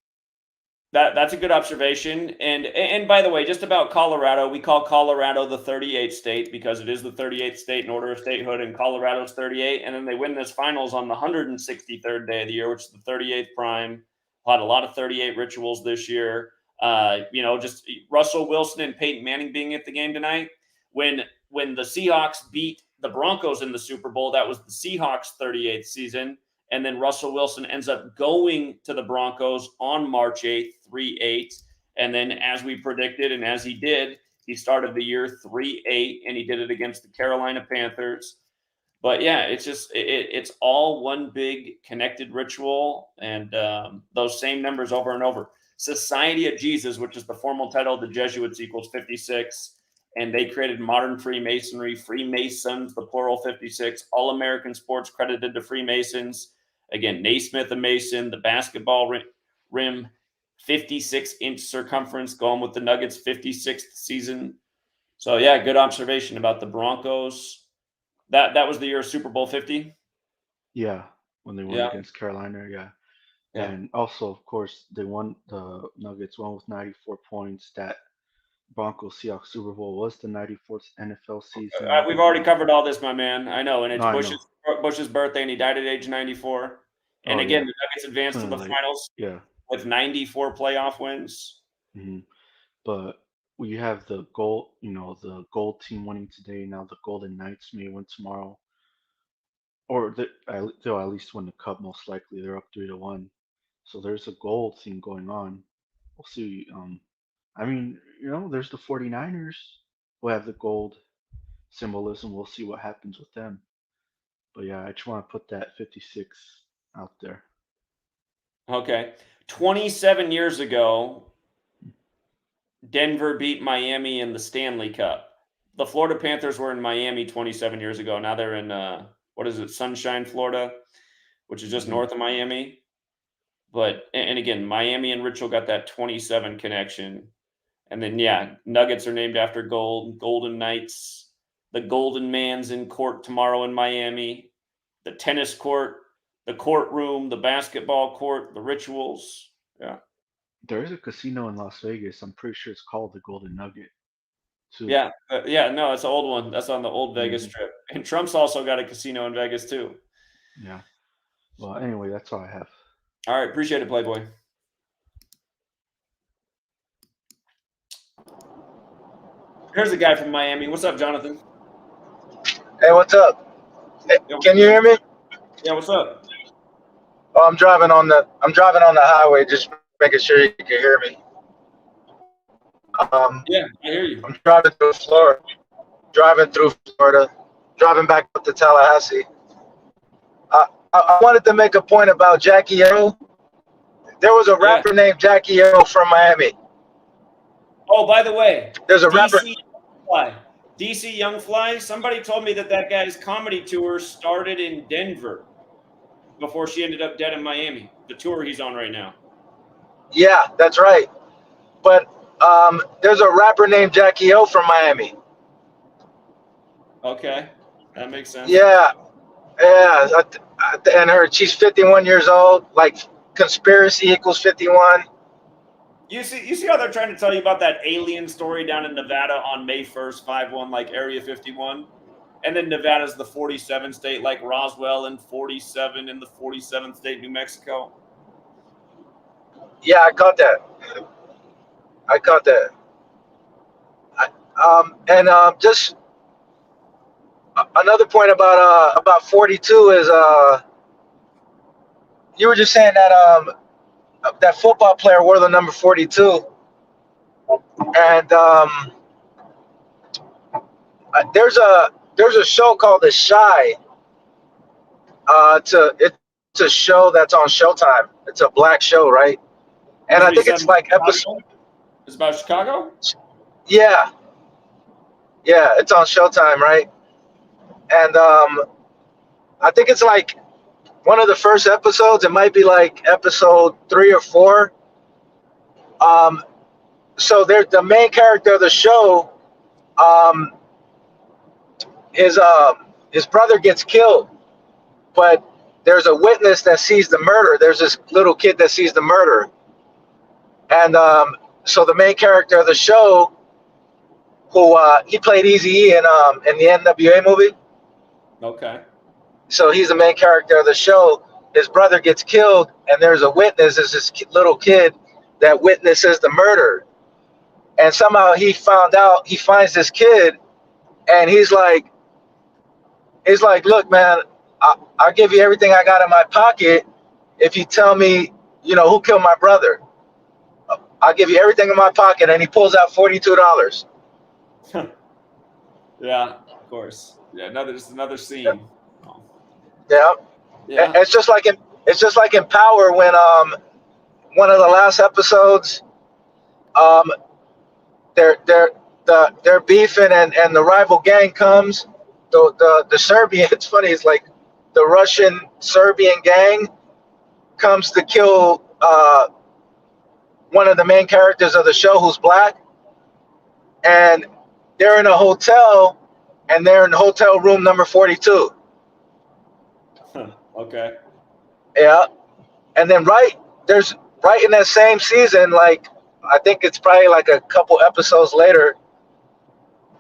That's a good observation. And by the way, just about Colorado, we call Colorado the 38th state because it is the 38th state in order of statehood, and Colorado's 38. And then they win this finals on the 163rd day of the year, which is the 38th prime. Had a lot of 38 rituals this year. Just Russell Wilson and Peyton Manning being at the game tonight. When the Seahawks beat the Broncos in the Super Bowl, that was the Seahawks' 38th season. And then Russell Wilson ends up going to the Broncos on March 8th, 3-8. And then as we predicted and as he did, he started the year 3-8, and he did it against the Carolina Panthers. But yeah, it's just it's all one big connected ritual, and those same numbers over and over. Society of Jesus, which is the formal title of the Jesuits, equals 56. And they created modern Freemasonry, Freemasons, the plural 56, all American sports credited to Freemasons. Again, Naismith a Mason, the basketball rim, 56-inch circumference, going with the Nuggets' 56th season. So yeah, good observation about the Broncos. That was the year of Super Bowl 50. Yeah, when they won against Carolina, yeah. And also, of course, the Nuggets won with 94 points. That Broncos Seahawks Super Bowl was the 94th NFL season. We've already covered all this, my man. I know, and it's No, Bush's birthday, and he died at age 94. And again, the Nuggets advanced to the finals with 94 playoff wins. Mm-hmm. But we have the gold, the gold team winning today. Now the Golden Knights may win tomorrow, or they'll at least win the cup. Most likely, they're up 3-1. So there's a gold thing going on. we'll see. I mean, there's the 49ers who have the gold symbolism. We'll see what happens with them. But yeah, I just want to put that 56 out there. Okay. 27 years ago, Denver beat Miami in the Stanley Cup. The Florida Panthers were in Miami 27 years ago. Now they're in, what is it, Sunshine, Florida, which is just north of Miami. But, and again, Miami and Ritual got that 27 connection. And then, yeah, Nuggets are named after gold, Golden Knights. The Golden Man's in court tomorrow in Miami. The tennis court, the courtroom, the basketball court, the Rituals. Yeah. There is a casino in Las Vegas. I'm pretty sure it's called the Golden Nugget, too. Yeah. No, it's an old one. That's on the old Vegas Strip. And Trump's also got a casino in Vegas, too. Yeah. Well, anyway, that's all I have. All right. Appreciate it, Playboy. Here's a guy from Miami. What's up, Jonathan? Hey, what's up? Hey, can you hear me? Yeah, what's up? Oh, I'm driving on the highway, just making sure you can hear me. Yeah, I hear you. I'm driving through Florida, driving back up to Tallahassee. I wanted to make a point about Jackie O. There was a rapper named Jackie O from Miami. Oh, by the way, there's a rapper. DC Young Fly. Somebody told me that guy's comedy tour started in Denver before she ended up dead in Miami. The tour he's on right now. Yeah, that's right. But there's a rapper named Jackie O from Miami. Okay, that makes sense. Yeah, and she's 51 years old. Like conspiracy equals 51. You see how they're trying to tell you about that alien story down in Nevada on May 1st, 5/1, like Area 51? And then Nevada's the 47th state, like Roswell, and 47 in the 47th state, New Mexico. Yeah, I caught that. Just another point about 42 is you were just saying that that football player wore the number 42, and there's a show called The Shy. It's a show that's on Showtime. It's a black show, right? And I think it's like episode. It's about Chicago? Yeah, it's on Showtime, right? And I think it's like one of the first episodes. It might be like episode 3 or 4. So there's the main character of the show. His brother gets killed, but there's a witness that sees the murder. There's this little kid that sees the murder, and so the main character of the show, who he played Eazy-E in the NWA movie. Okay. So he's the main character of the show. His brother gets killed, and there's a witness. There's this little kid that witnesses the murder, and somehow he finds this kid, and he's like, look, man, I'll give you everything I got in my pocket if you tell me, who killed my brother. I'll give you everything in my pocket, and he pulls out $42. Yeah, of course. Yeah, another scene. Yeah. It's just like in Power when one of the last episodes, they're beefing and the rival gang comes. The Serbian, it's funny, it's like the Russian Serbian gang comes to kill one of the main characters of the show who's black, and they're in a hotel, and they're in hotel room number 42. Okay. Yeah, and then right in that same season, like I think it's probably like a couple episodes later,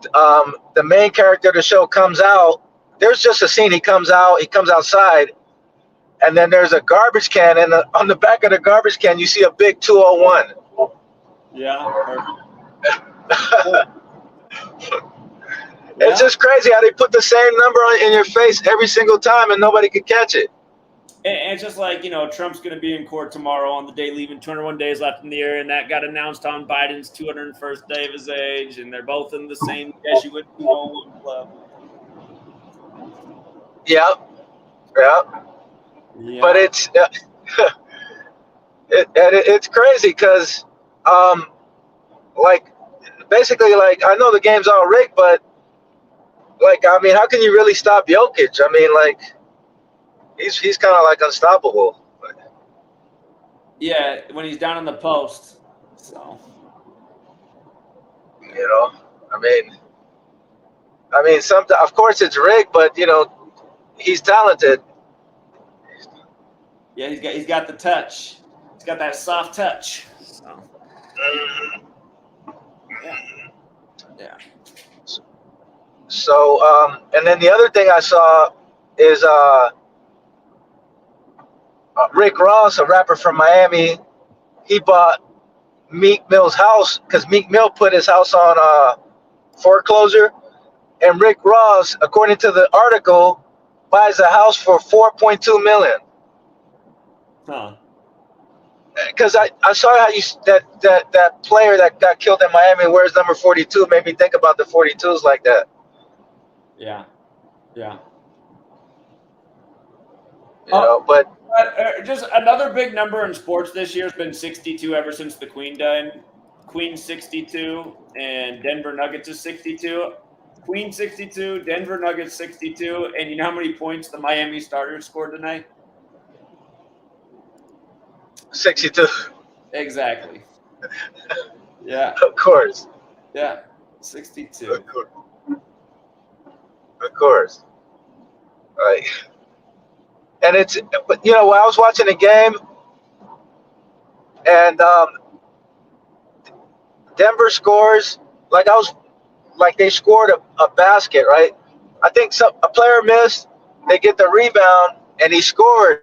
the main character of the show comes out. There's just a scene. He comes outside, and then there's a garbage can, and on the back of the garbage can, you see a big 201. Yeah. It's just crazy how they put the same number in your face every single time, and nobody could catch it. And it's just like, Trump's going to be in court tomorrow on the day leaving, 21 days left in the year, and that got announced on Biden's 201st day of his age, and they're both in the same Jesuit 201 club. Yeah. But it's it's crazy because, basically, I know the game's all rigged, but how can you really stop Jokic? He's kind of unstoppable. Yeah, when he's down in the post. So. Of course it's rigged, but he's talented. Yeah, he's got the touch. He's got that soft touch. So. Yeah. So, and then the other thing I saw is Rick Ross, a rapper from Miami. He bought Meek Mill's house because Meek Mill put his house on foreclosure, and Rick Ross, according to the article, buys a house for $4.2 million. Huh. Because I saw how that player that got killed in Miami wears number 42, made me think about the 42s like that. Yeah. But just another big number in sports this year has been 62 ever since the Queen died. Queen 62 and Denver Nuggets is 62. Queen 62, Denver Nuggets 62, and you know how many points the Miami starters scored tonight? 62. Exactly. Yeah. Of course. Yeah. 62. Of course. Right. And it's, when I was watching the game, and Denver scores, they scored a basket, right? I think a player missed, they get the rebound, and he scored.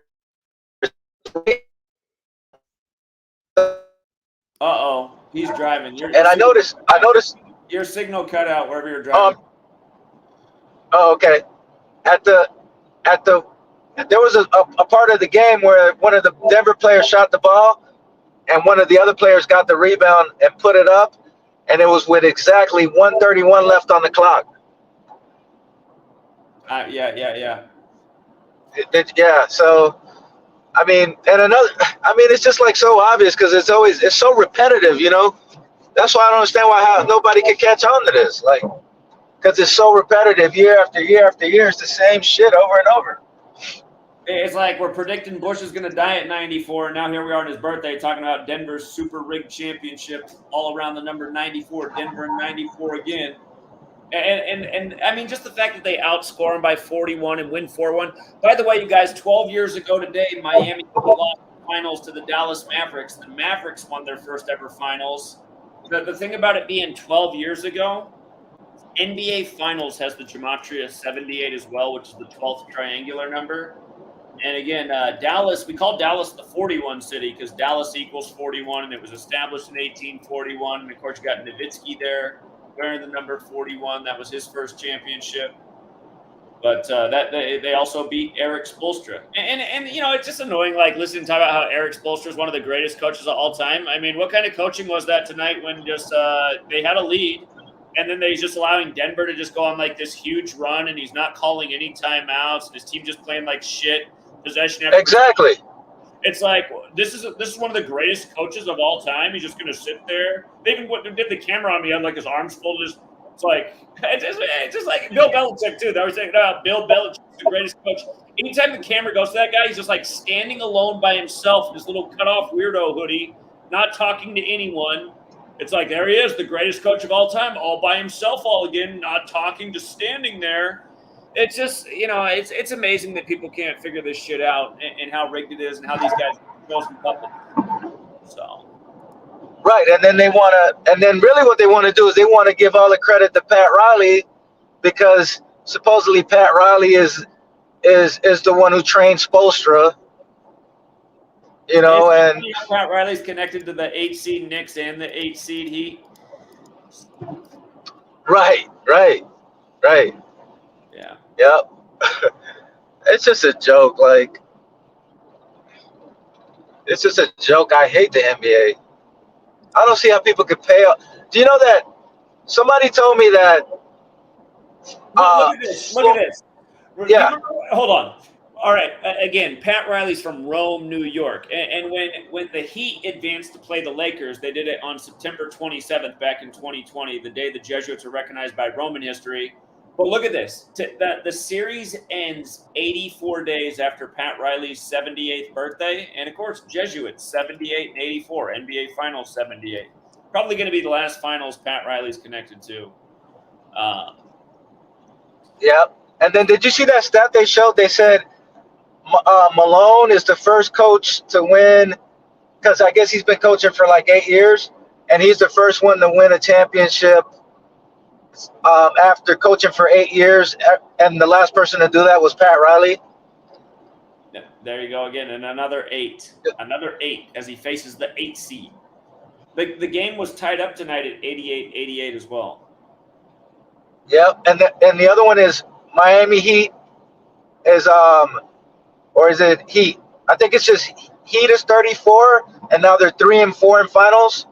Uh-oh. He's driving. I noticed your signal cut out wherever you're driving. Okay. There was a part of the game where one of the Denver players shot the ball, and one of the other players got the rebound and put it up, and it was with exactly 1:31 left on the clock. Yeah. So, it's just so obvious because it's so repetitive, That's why I don't understand how nobody can catch on to this, because it's so repetitive year after year after year. It's the same shit over and over. It's like we're predicting Bush is going to die at 94, and now here we are on his birthday talking about Denver's super rigged championship all around the number 94, Denver in 94 again. And just the fact that they outscore them by 41 and win 4-1. By the way, you guys, 12 years ago today, Miami lost the finals to the Dallas Mavericks. The Mavericks won their first ever finals. The thing about it being 12 years ago, NBA Finals has the Gematria 78 as well, which is the 12th triangular number. And again, Dallas, we call Dallas the 41 city because Dallas equals 41, and it was established in 1841. And of course, you got Nowitzki there wearing the number 41. That was his first championship. But they also beat Eric Spoelstra. And it's just annoying, listening to talk about how Eric Spoelstra is one of the greatest coaches of all time. What kind of coaching was that tonight when just they had a lead, and then he's just allowing Denver to just go on this huge run, and he's not calling any timeouts, and his team just playing like shit. Possession after exactly. It's this is one of the greatest coaches of all time. He's just gonna sit there. They even did the camera on me. Had his arms folded. It's just like Bill Belichick too. They were saying, Bill Belichick's the greatest coach. Anytime the camera goes to that guy, he's just standing alone by himself in his little cut-off weirdo hoodie, not talking to anyone. It's there he is, the greatest coach of all time, all by himself, all again, not talking, just standing there. It's just, it's amazing that people can't figure this shit out and how rigged it is and how these guys go in public. So. Right, and then really what they want to do is they want to give all the credit to Pat Riley because supposedly Pat Riley is the one who trained Spoelstra. And Pat Riley's connected to the 8 seed Knicks and the 8 seed Heat. Right. Yeah. Yep. It's just a joke. It's just a joke. I hate the NBA. I don't see how people could pay. Do you know that somebody told me that? Look at this. Look at this. Yeah. Hold on. All right. Again, Pat Riley's from Rome, New York. And when the Heat advanced to play the Lakers, they did it on September 27th back in 2020, the day the Jesuits are recognized by Roman history. But look at this. The series ends 84 days after Pat Riley's 78th birthday. And, of course, Jesuits, 78 and 84. NBA Finals, 78. Probably going to be the last finals Pat Riley's connected to. Yeah. And then did you see that stat they showed? They said Malone is the first coach to win, because I guess he's been coaching for like 8 years, and he's the first one to win a championship after coaching for 8 years, and the last person to do that was Pat Riley. Yeah, there you go again, and another 8 as he faces the 8 seed. The game was tied up tonight at 88-88 as well. Yep, and the other one is Miami Heat is or is it Heat? I think it's just Heat is 34, and now they're 3-4 in finals.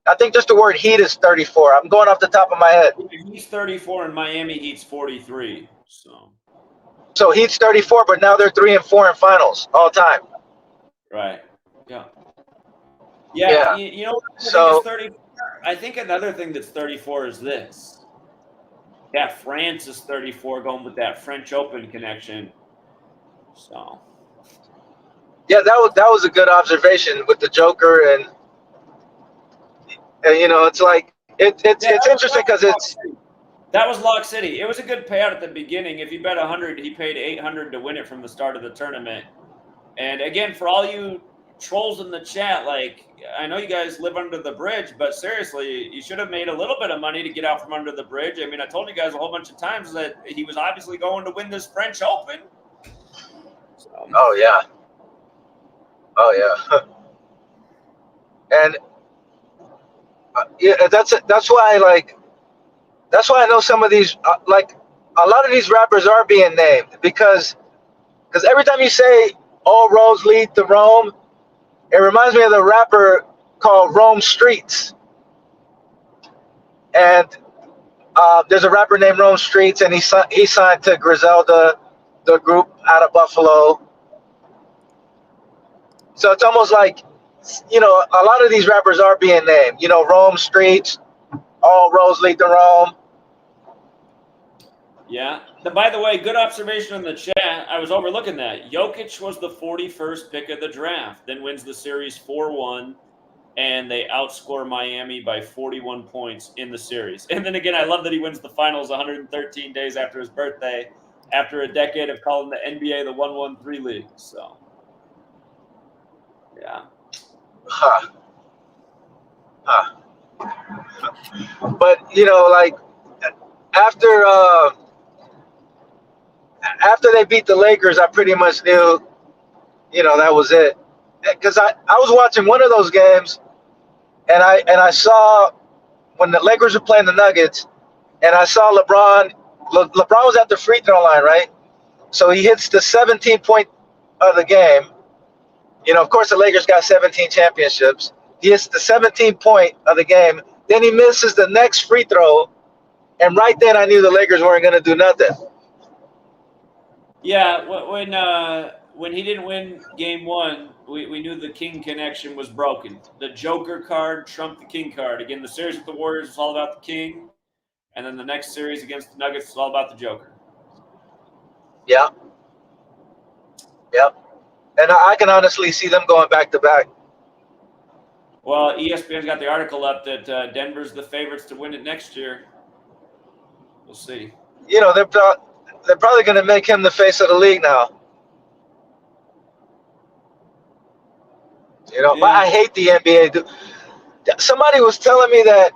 I think just the word Heat is 34. I'm going off the top of my head. He's 34 and Miami Heat's 43. So Heat's 34, but now they're 3-4 in finals all time. Right. Yeah. Yeah. You know, so 34. I think another thing that's 34 is this. Yeah, France is 34, going with that French Open connection. So. Yeah, that was a good observation with the Joker, and you know, it's like it's interesting because that was Lock City. It was a good payout at the beginning. If you bet 100, he paid 800 to win it from the start of the tournament. And again, for all you trolls in the chat, like, I know you guys live under the bridge, but seriously, you should have made a little bit of money to get out from under the bridge. I mean, I told you guys a whole bunch of times that he was obviously going to win this French Open. So. Oh yeah. And yeah, that's why that's why I know some of these like a lot of these rappers are being named, because every time you say all roads lead to Rome, it reminds me of the rapper called Rome Streets. And there's a rapper named Rome Streets, and he signed to Griselda, the group out of Buffalo. So it's almost like, you know, a lot of these rappers are being named. You know, Rome Streets, all roads lead to Rome. Yeah. By the way, good observation in the chat. I was overlooking that. Jokic was the 41st pick of the draft, then wins the series 4-1, and they outscore Miami by 41 points in the series. And then again, I love that he wins the finals 113 days after his birthday, after a decade of calling the NBA the 1-1-3 league. So, yeah. But, you know, like, after they beat the Lakers, I pretty much knew, you know, that was it. Because I was watching one of those games, and I saw when the Lakers were playing the Nuggets, and I saw LeBron. LeBron was at the free throw line, right? So he hits the 17th point of the game. You know, of course, the Lakers got 17 championships. He hits the 17th point of the game. Then he misses the next free throw, and right then I knew the Lakers weren't going to do nothing. Yeah, when he didn't win game one, we knew the king connection was broken. The Joker card trumped the king card. Again, the series with the Warriors was all about the king, and then the next series against the Nuggets was all about the Joker. Yeah. Yep. And I can honestly see them going back to back. Well, ESPN's got the article up that Denver's the favorites to win it next year. We'll see. You know, they're probably going to make him the face of the league now. You know, yeah. But I hate the NBA. Somebody was telling me that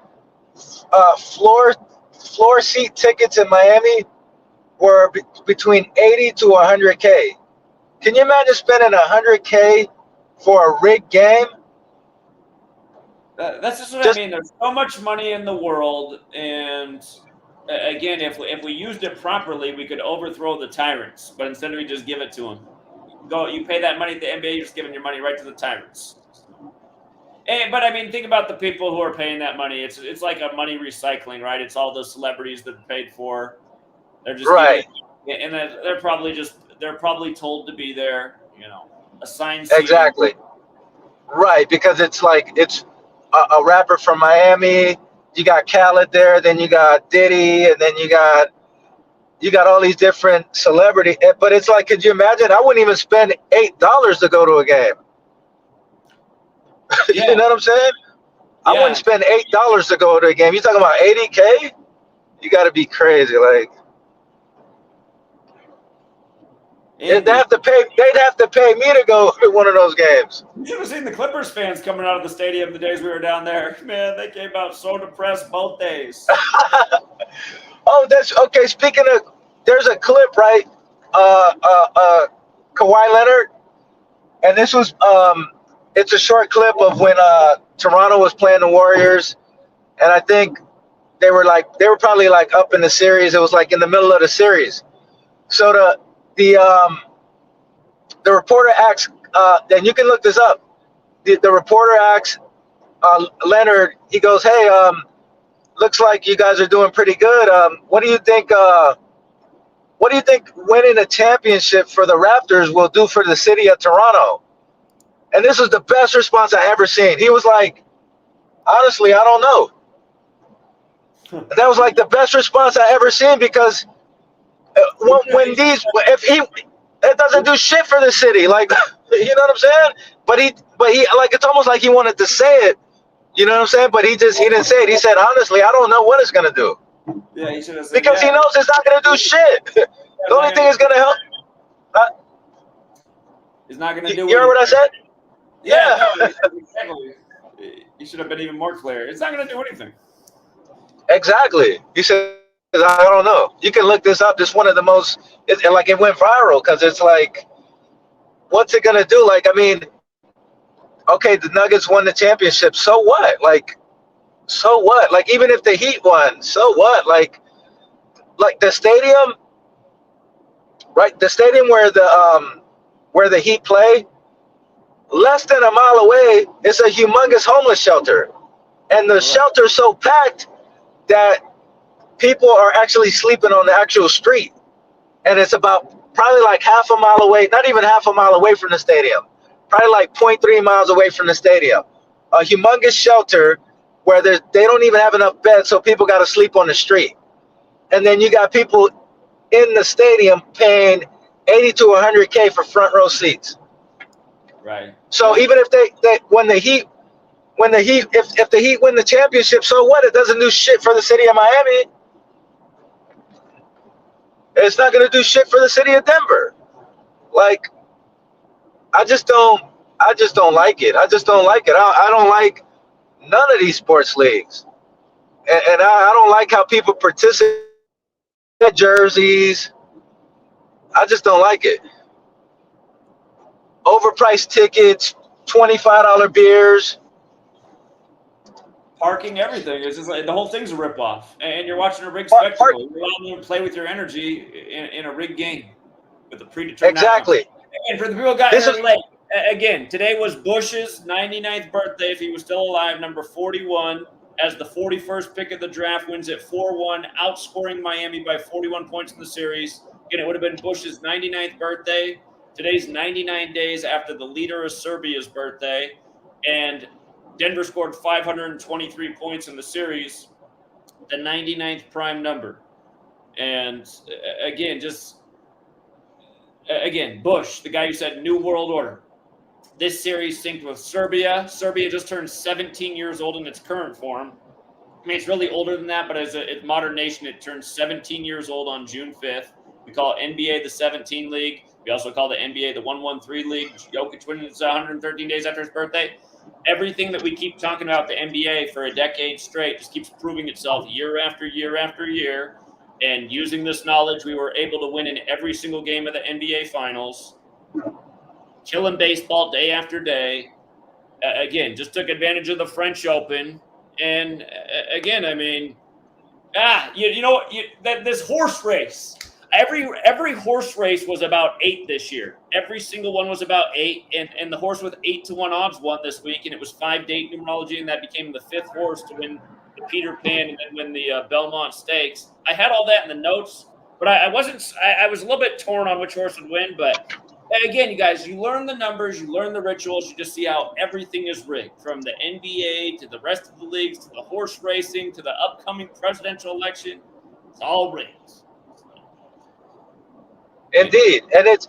floor seat tickets in Miami were between 80 to 100K. Can you imagine spending 100K for a rigged game? That's just what I mean. There's so much money in the world, and again, if we used it properly, we could overthrow the tyrants. But instead, we just give it to them. you pay that money at the NBA, you're just giving your money right to the tyrants. But I mean, think about the people who are paying that money. It's like a money recycling, right? It's all those celebrities that are paid for. They're just Right. And they're probably told to be there. Assigned seating. Exactly. Right, because it's like it's a rapper from Miami. You got Khaled there, then you got Diddy, and then you got all these different celebrities. But it's like, could you imagine? I wouldn't even spend $8 to go to a game. Yeah. You know what I'm saying? I wouldn't spend $8 to go to a game. You talking about $80K? You got to be crazy. Like, they'd have to pay me to go to one of those games. You should have seen the Clippers fans coming out of the stadium the days we were down there. Man, they came out so depressed both days. Oh, that's okay. Speaking of, there's a clip, right? Kawhi Leonard, and this was it's a short clip of when Toronto was playing the Warriors, and I think they were probably like up in the series. It was like in the middle of the series. So the reporter asks, and you can look this up. The reporter asks Leonard. He goes, "Hey, looks like you guys are doing pretty good. What do you think? What do you think winning a championship for the Raptors will do for the city of Toronto?" And this was the best response I ever seen. He was like, "Honestly, I don't know." And that was like the best response I ever seen, because it doesn't do shit for the city. Like, you know what I'm saying? But he like, it's almost like he wanted to say it. You know what I'm saying? But he didn't say it. He said, "Honestly, I don't know what it's gonna do." Yeah, he should have said, because he knows it's not gonna do shit. The only thing is gonna help. He's not gonna do. You heard what I said? Yeah. No, exactly. He should have been even more clear. It's not gonna do anything. Exactly. He said, "I don't know." You can look this up. It's one of the most. It went viral because it's like, what's it gonna do? Like, I mean, okay, the Nuggets won the championship. So what? Like, so what? Like, even if the Heat won, so what? Like the stadium, right? The stadium where the Heat play, less than a mile away, it's a humongous homeless shelter, and the shelter's so packed that people are actually sleeping on the actual street, and it's about probably like half a mile away, not even half a mile away from the stadium, probably like 0.3 miles away from the stadium, a humongous shelter where they don't even have enough beds, so people got to sleep on the street. And then you got people in the stadium paying $80 to $100K for front row seats. Right. So even if if the Heat win the championship, so what? It doesn't do shit for the city of Miami. It's not going to do shit for the city of Denver. Like, I just don't like it. I just don't like it. I don't like none of these sports leagues. And I don't like how people participate in jerseys. I just don't like it. Overpriced tickets, $25 beers. Parking, everything. It's just like the whole thing's a ripoff. And you're watching a rigged spectacle. You're allowing them to play with your energy in a rigged game with a predetermined Exactly. outcome. And for the people who got here late, again, today was Bush's 99th birthday, if he was still alive, number 41. As the 41st pick of the draft, wins at 4-1, outscoring Miami by 41 points in the series. Again, it would have been Bush's 99th birthday. Today's 99 days after the leader of Serbia's birthday. And Denver scored 523 points in the series, the 99th prime number. And again, Bush, the guy who said New World Order. This series synced with Serbia. Serbia just turned 17 years old in its current form. I mean, it's really older than that, but as a modern nation, it turns 17 years old on June 5th. We call NBA the 17 League. We also call the NBA the 113 League. Jokic winning his 113 days after his birthday. Everything that we keep talking about the NBA for a decade straight just keeps proving itself year after year after year. And using this knowledge, we were able to win in every single game of the NBA Finals. Killing baseball day after day. Again, just took advantage of the French Open. And again, I mean, you know what? This horse race. every horse race was about 8 this year. Every single one was about 8, and the horse with 8-1 odds won this week, and it was 5-date numerology, and that became the 5th horse to win the Peter Pan and then win the Belmont Stakes. I had all that in the notes, but I was a little bit torn on which horse would win. But again, you guys, you learn the numbers, you learn the rituals, you just see how everything is rigged, from the NBA to the rest of the leagues to the horse racing to the upcoming presidential election. It's all rigged. Indeed, and it's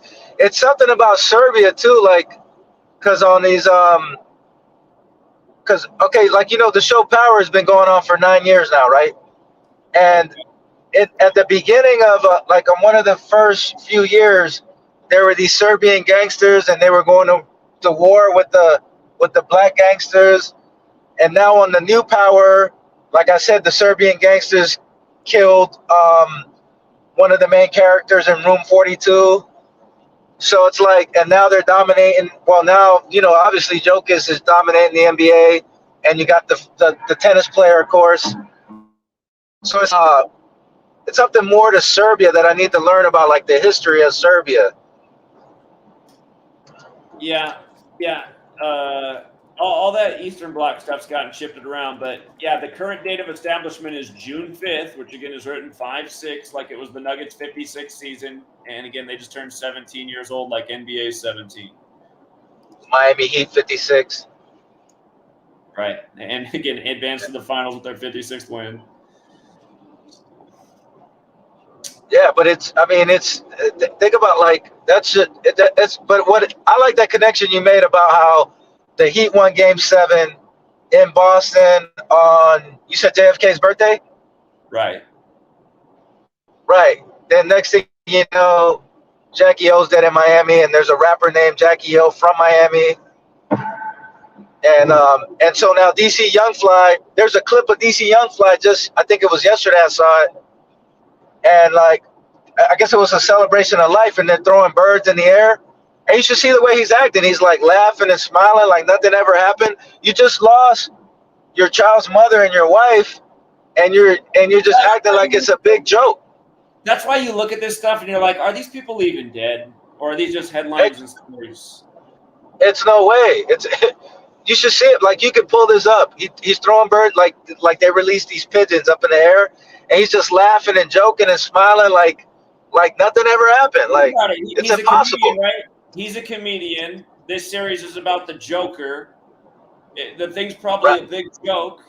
something about Serbia too, like, because on these because okay, like, the show Power has been going on for 9 years now, right? And at the beginning of like on one of the first few years, there were these Serbian gangsters, and they were going to war with the black gangsters. And now on the new Power, like I said, the Serbian gangsters killed one of the main characters in Room 42. So it's like, and now they're dominating. Well, now, obviously Jokic is dominating the NBA, and you got the tennis player, of course. So it's something more to Serbia that I need to learn about, like the history of Serbia. Yeah. All that Eastern Bloc stuff's gotten shifted around, but yeah, the current date of establishment is June 5th, which again is written 5-6, like it was the Nuggets' 56th season, and again they just turned 17 years old, like NBA 17. Miami Heat 56. Right, and again advanced to the finals with their 56th win. Yeah, but think about, like, but what I like, that connection you made about how the Heat won Game 7 in Boston on, you said JFK's birthday? Right. Then next thing you know, Jackie O's dead in Miami, and there's a rapper named Jackie O from Miami. And so now DC Young Fly, there's a clip of DC Young Fly I think it was yesterday I saw it. And like, I guess it was a celebration of life, and they're throwing birds in the air. And you should see the way he's acting. He's like laughing and smiling like nothing ever happened. You just lost your child's mother and your wife, and you're just acting like it's a big joke. That's why you look at this stuff and you're like, are these people even dead, or are these just headlines and stories? It's no way. You should see it. Like, you could pull this up. He's throwing birds like they released these pigeons up in the air, and he's just laughing and joking and smiling like nothing ever happened. Like, it's impossible. Comedian, right? He's a comedian. This series is about the Joker. The thing's probably a big joke.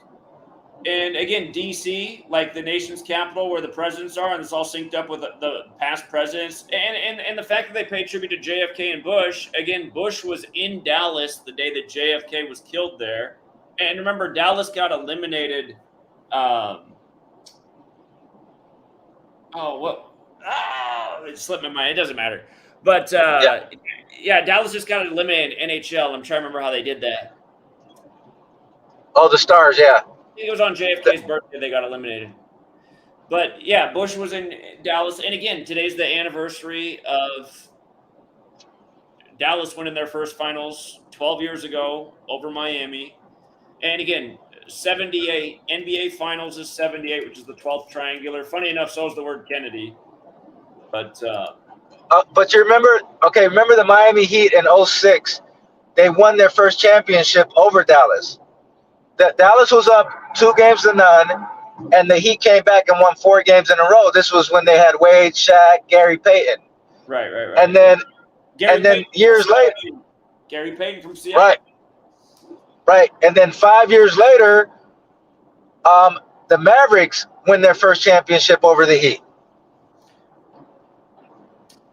And again, DC, like the nation's capital where the presidents are, and it's all synced up with the past presidents. And the fact that they paid tribute to JFK and Bush. Again, Bush was in Dallas the day that JFK was killed there. And remember, Dallas got eliminated. It slipped my mind. It doesn't matter. But Dallas just got eliminated in NHL. I'm trying to remember how they did that. Oh, the Stars, yeah. I think it was on JFK's birthday they got eliminated. But yeah, Bush was in Dallas. And again, today's the anniversary of Dallas winning their first finals 12 years ago over Miami. And again, 78. NBA Finals is 78, which is the 12th triangular. Funny enough, so is the word Kennedy. But you remember the Miami Heat in 06? They won their first championship over Dallas. Dallas was up 2-0, and the Heat came back and won 4 games in a row. This was when they had Wade, Shaq, Gary Payton. Right. And then years later, Gary Payton from Seattle. Right. And then 5 years later, the Mavericks win their first championship over the Heat.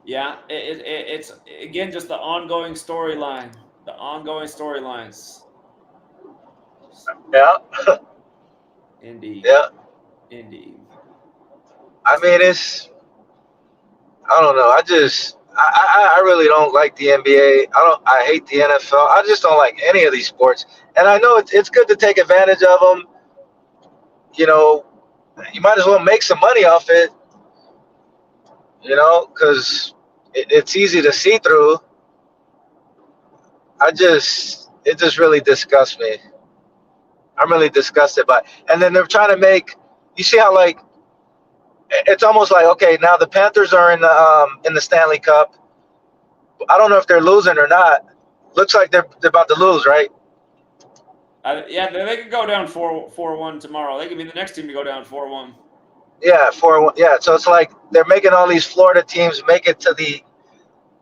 Yeah, it's again just the ongoing storyline. The ongoing storylines. Yeah. Indeed. Yeah. Indeed. I mean, I don't know. I really don't like the NBA. I hate the NFL. I just don't like any of these sports. And I know it's good to take advantage of them. You know, you might as well make some money off it. You know, because it's easy to see through. It just really disgusts me. I'm really disgusted by it. And then they're trying to make, you see how, like, it's almost like, okay, now the Panthers are in the Stanley Cup. I don't know if they're losing or not. Looks like they're about to lose, right? Yeah, they could go down 4-1 tomorrow. They could be the next team to go down 4-1. Yeah, 4-1. Yeah, so it's like they're making all these Florida teams make it to the,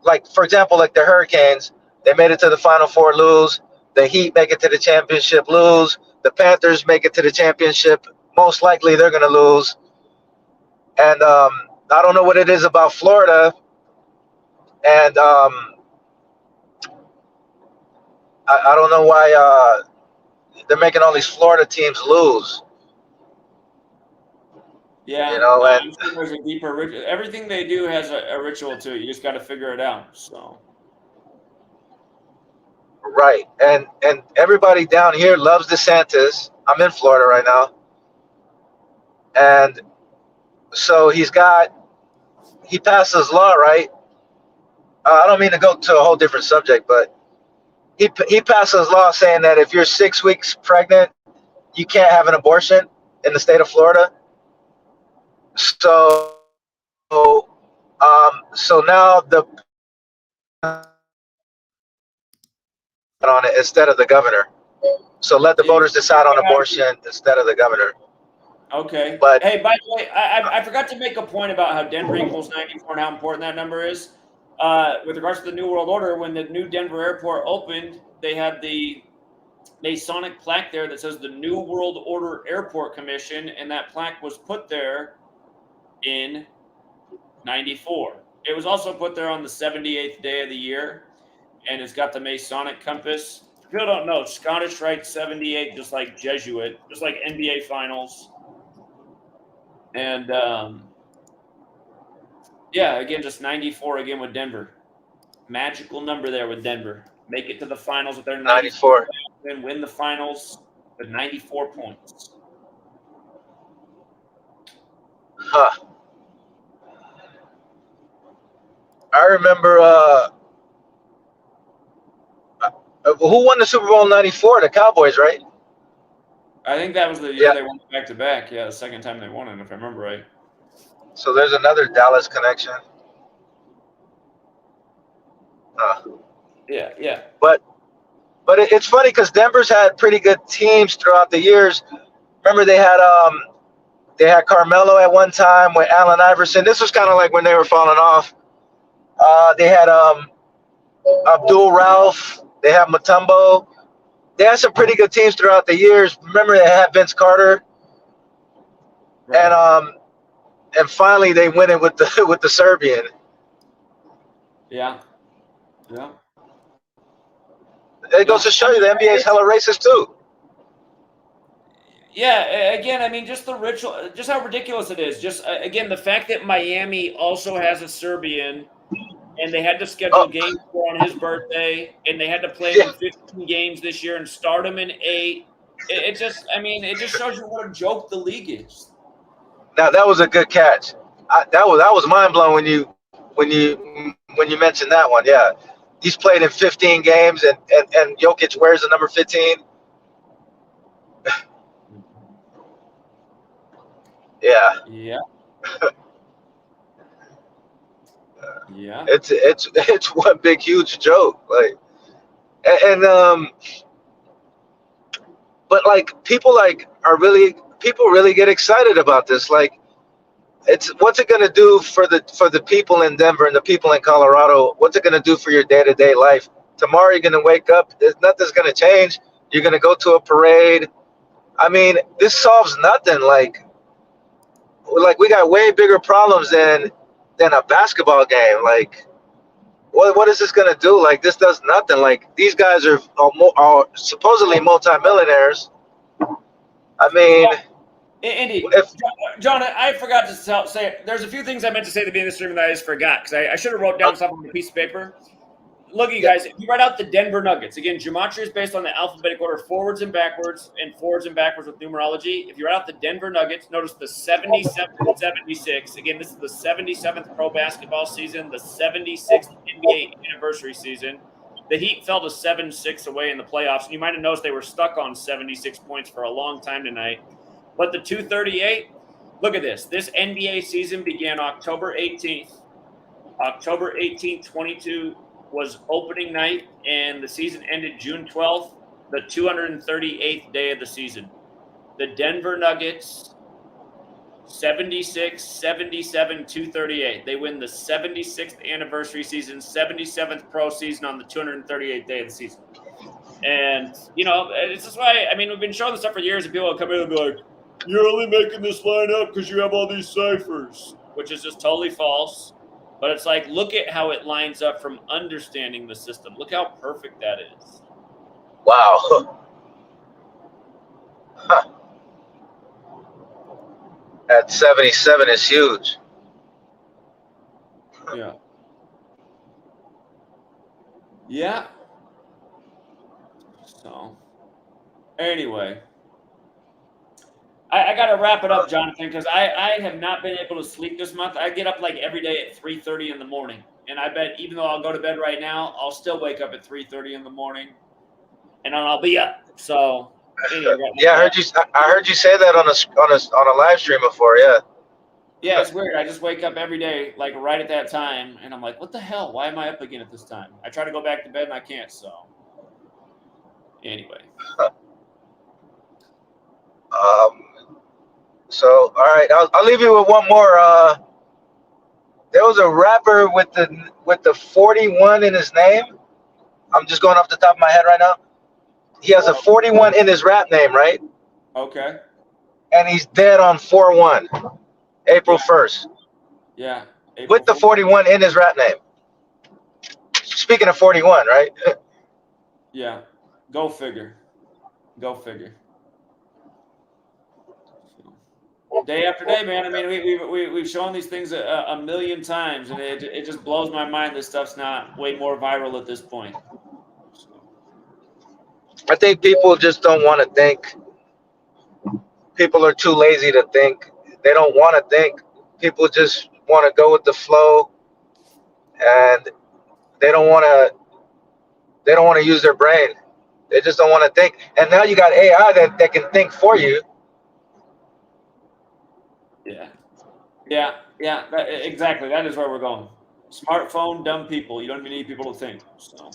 like, for example, like the Hurricanes, they made it to the Final Four, lose. The Heat make it to the championship, lose. The Panthers make it to the championship. Most likely they're going to lose. And I don't know what it is about Florida. And I don't know why they're making all these Florida teams lose. Yeah, You know, I'm and sure there's a deeper ritual. Everything they do has a ritual to it. You just got to figure it out. So. right. And everybody down here loves DeSantis. I'm in Florida right now. And so he passes law, right? I don't mean to go to a whole different subject, but he passes law saying that if you're 6 weeks pregnant, you can't have an abortion in the state of Florida. So now the on it instead of the governor. So let the voters decide on abortion instead of the governor. Okay. But hey, by the way, I forgot to make a point about how Denver equals 94 and how important that number is. With regards to the New World Order, when the new Denver airport opened, they had the Masonic plaque there that says the New World Order Airport Commission, and that plaque was put there in 94. It was also put there on the 78th day of the year, and it's got the Masonic compass. If people don't know, Scottish Rite 78, just like Jesuit, just like NBA Finals. And yeah, again, just 94 again with Denver. Magical number there with Denver. Make it to the finals with their 94 and win the finals with 94 points. Huh. I remember who won the Super Bowl in 94? The Cowboys, right? I think that was the year they won back to back. Yeah, the second time they won it, if I remember right. So there's another Dallas connection. Yeah. But it's funny because Denver's had pretty good teams throughout the years. Remember they had Carmelo at one time with Allen Iverson. This was kind of like when they were falling off. They had Abdul Ralph. They had Mutombo. They had some pretty good teams throughout the years. Remember they had Vince Carter, right. And finally they win it with the Serbian. Yeah. It goes to show you the NBA is hella racist too. Yeah, again, I mean, just the ritual, just how ridiculous it is. Just again, the fact that Miami also has a Serbian, and they had to schedule games for on his birthday, and they had to play him 15 games this year and start him in 8. It just shows you what a joke the league is. Now that was a good catch. That was mind blowing when you mentioned that one. Yeah, he's played in 15 games, and Jokic wears the number 15. Yeah. Yeah. It's one big huge joke, like, but like people really get excited about this. Like, what's it gonna do for the people in Denver and the people in Colorado? What's it gonna do for your day-to-day life? Tomorrow you're gonna wake up, nothing's gonna change. You're gonna go to a parade. I mean, this solves nothing. Like we got way bigger problems than a basketball game. Like, what is this gonna do? Like, this does nothing. Like, these guys are supposedly multimillionaires. I mean, Indy, John, I forgot to say. There's a few things I meant to say at the beginning of the stream that I just forgot because I should have wrote down something on a piece of paper. Look, you guys, if you write out the Denver Nuggets, again, gematria is based on the alphabetic order, forwards and backwards with numerology. If you write out the Denver Nuggets, notice the 77-76. Again, this is the 77th pro basketball season, the 76th NBA anniversary season. The Heat fell to 7-6 away in the playoffs, and you might have noticed they were stuck on 76 points for a long time tonight. But the 238, Look at this. This NBA season began October 18th. October 18th, 22 was opening night, and the season ended June 12th, the 238th day of the season. The Denver Nuggets, 76, 77, 238. They win the 76th anniversary season, 77th pro season on the 238th day of the season. And, you know, this is why, I mean, we've been showing this stuff for years, and people will come in and be like, you're only making this line up because you have all these ciphers, which is just totally false. But it's like, look at how it lines up from understanding the system. Look how perfect that is. Wow. Huh. At 77 is huge. Yeah. Yeah. So, anyway. I got to wrap it up, Jonathan, because I have not been able to sleep this month. I get up like every day at 3:30 in the morning. And I bet even though I'll go to bed right now, I'll still wake up at 3:30 in the morning. And then I'll be up. So, anyway, yeah, I heard you say that on a live stream before, yeah. Yeah, it's weird. I just wake up every day, like right at that time, and I'm like, what the hell? Why am I up again at this time? I try to go back to bed and I can't, so. Anyway. So, all right, I'll leave you with one more. There was a rapper with the 41 in his name. I'm just going off the top of my head right now. He has a 41 in his rap name, right? Okay. And he's dead on 4/1, April 1st. Yeah. With the 41 in his rap name. Speaking of 41, right? Yeah. Go figure. Go figure. Day after day, man. I mean, we've shown these things a million times, and it just blows my mind this stuff's not way more viral at this point. I think people just don't want to think. People are too lazy to think. They don't want to think. People just want to go with the flow, and they don't want to use their brain. They just don't want to think. And now you got AI that can think for you. Yeah. Exactly. That is where we're going. Smartphone, dumb people. You don't even need people to think. So.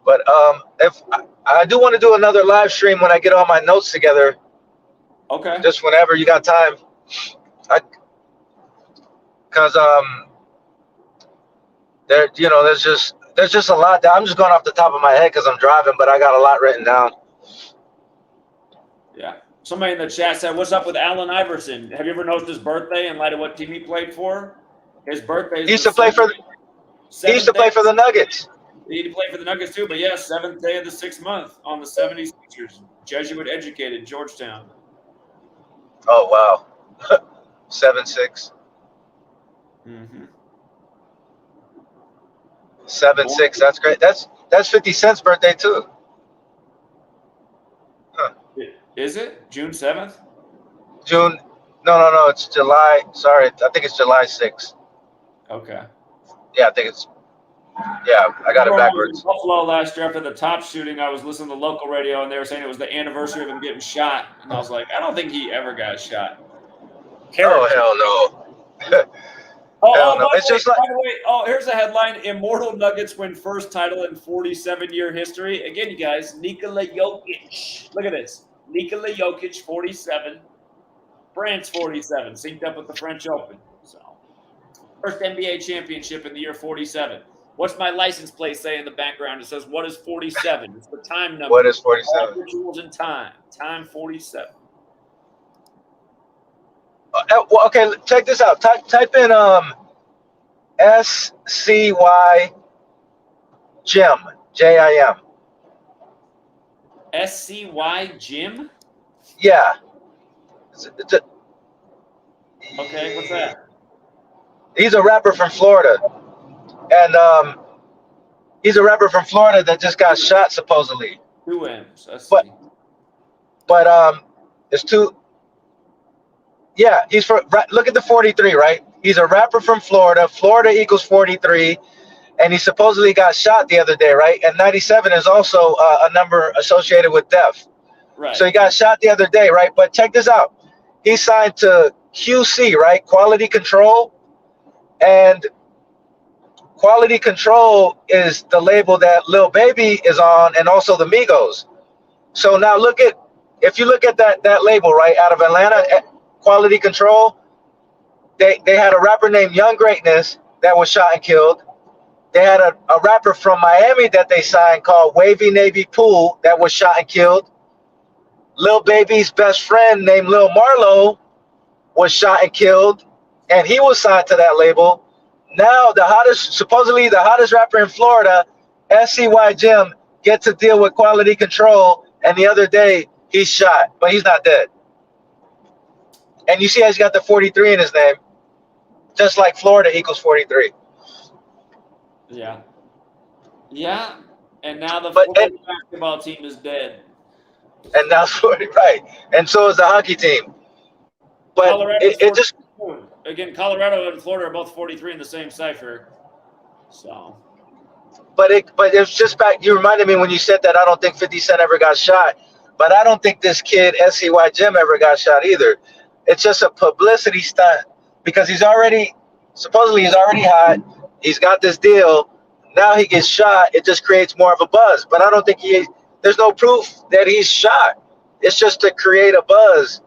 But if I do want to do another live stream when I get all my notes together. Okay. Just whenever you got time. Because there's just a lot that I'm just going off the top of my head because I'm driving, but I got a lot written down. Yeah. Somebody in the chat said, "What's up with Allen Iverson? Have you ever noticed his birthday in light of what team he played for? His birthday. He used to play for the Nuggets. He played for the Nuggets too, but yeah, 7th day of the 6th month on the 76ers. Jesuit educated, Georgetown. Oh wow, 7-6. Mm-hmm. 7-6. That's great. That's 50 Cent's birthday too. Huh. Is it June 7th? June? No. It's July. Sorry, I think it's July 6th. Okay. Yeah, I think it's. Yeah, I got it backwards. In Buffalo last year after the top shooting, I was listening to local radio, and they were saying it was the anniversary of him getting shot. And I was like, I don't think he ever got shot. Oh, hell no. Hell no. It's just like. By the way, here's a headline. Immortal Nuggets win first title in 47-year history. Again, you guys, Nikola Jokic. Look at this. Nikola Jokic, 47. France, 47. Synced up with the French Open. So, first NBA championship in the year 47. What's my license plate say in the background? It says, what is 47? It's the time number. What is 47? Rituals in time. Time 47. Well, okay, check this out. Type in SCY Jim, JIM. SCY Jim? Yeah. Okay, what's that? He's a rapper from Florida. And he's a rapper from Florida that just got shot supposedly. 2 M's. Let's but see. It's two. Yeah, he's for. Look at the 43, right? He's a rapper from Florida. Florida equals 43, and he supposedly got shot the other day, right? And 97 is also a number associated with death. Right. So he got shot the other day, right? But check this out. He signed to QC, right? Quality Control. And Quality Control is the label that Lil Baby is on, and also the Migos. So now if you look at that label, right, out of Atlanta, Quality Control, they had a rapper named Young Greatness that was shot and killed. They had a rapper from Miami that they signed called Wavy Navy Pool that was shot and killed. Lil Baby's best friend named Lil Marlo was shot and killed, and he was signed to that label. Now supposedly the hottest rapper in Florida, SCY Jim, gets to deal with Quality Control, and the other day he's shot, but he's not dead. And you see how he's got the 43 in his name, just like Florida equals 43. Yeah. Yeah. And now the Florida basketball team is dead. And now Florida, right. And so is the hockey team. But it just... Again, Colorado and Florida are both 43 in the same cipher. So... But it's just back. You reminded me when you said that. I don't think 50 Cent ever got shot, but I don't think this kid SCY Jim ever got shot either. It's just a publicity stunt because supposedly he's already hot. He's got this deal. Now he gets shot. It just creates more of a buzz. But I don't think there's no proof that he's shot. It's just to create a buzz.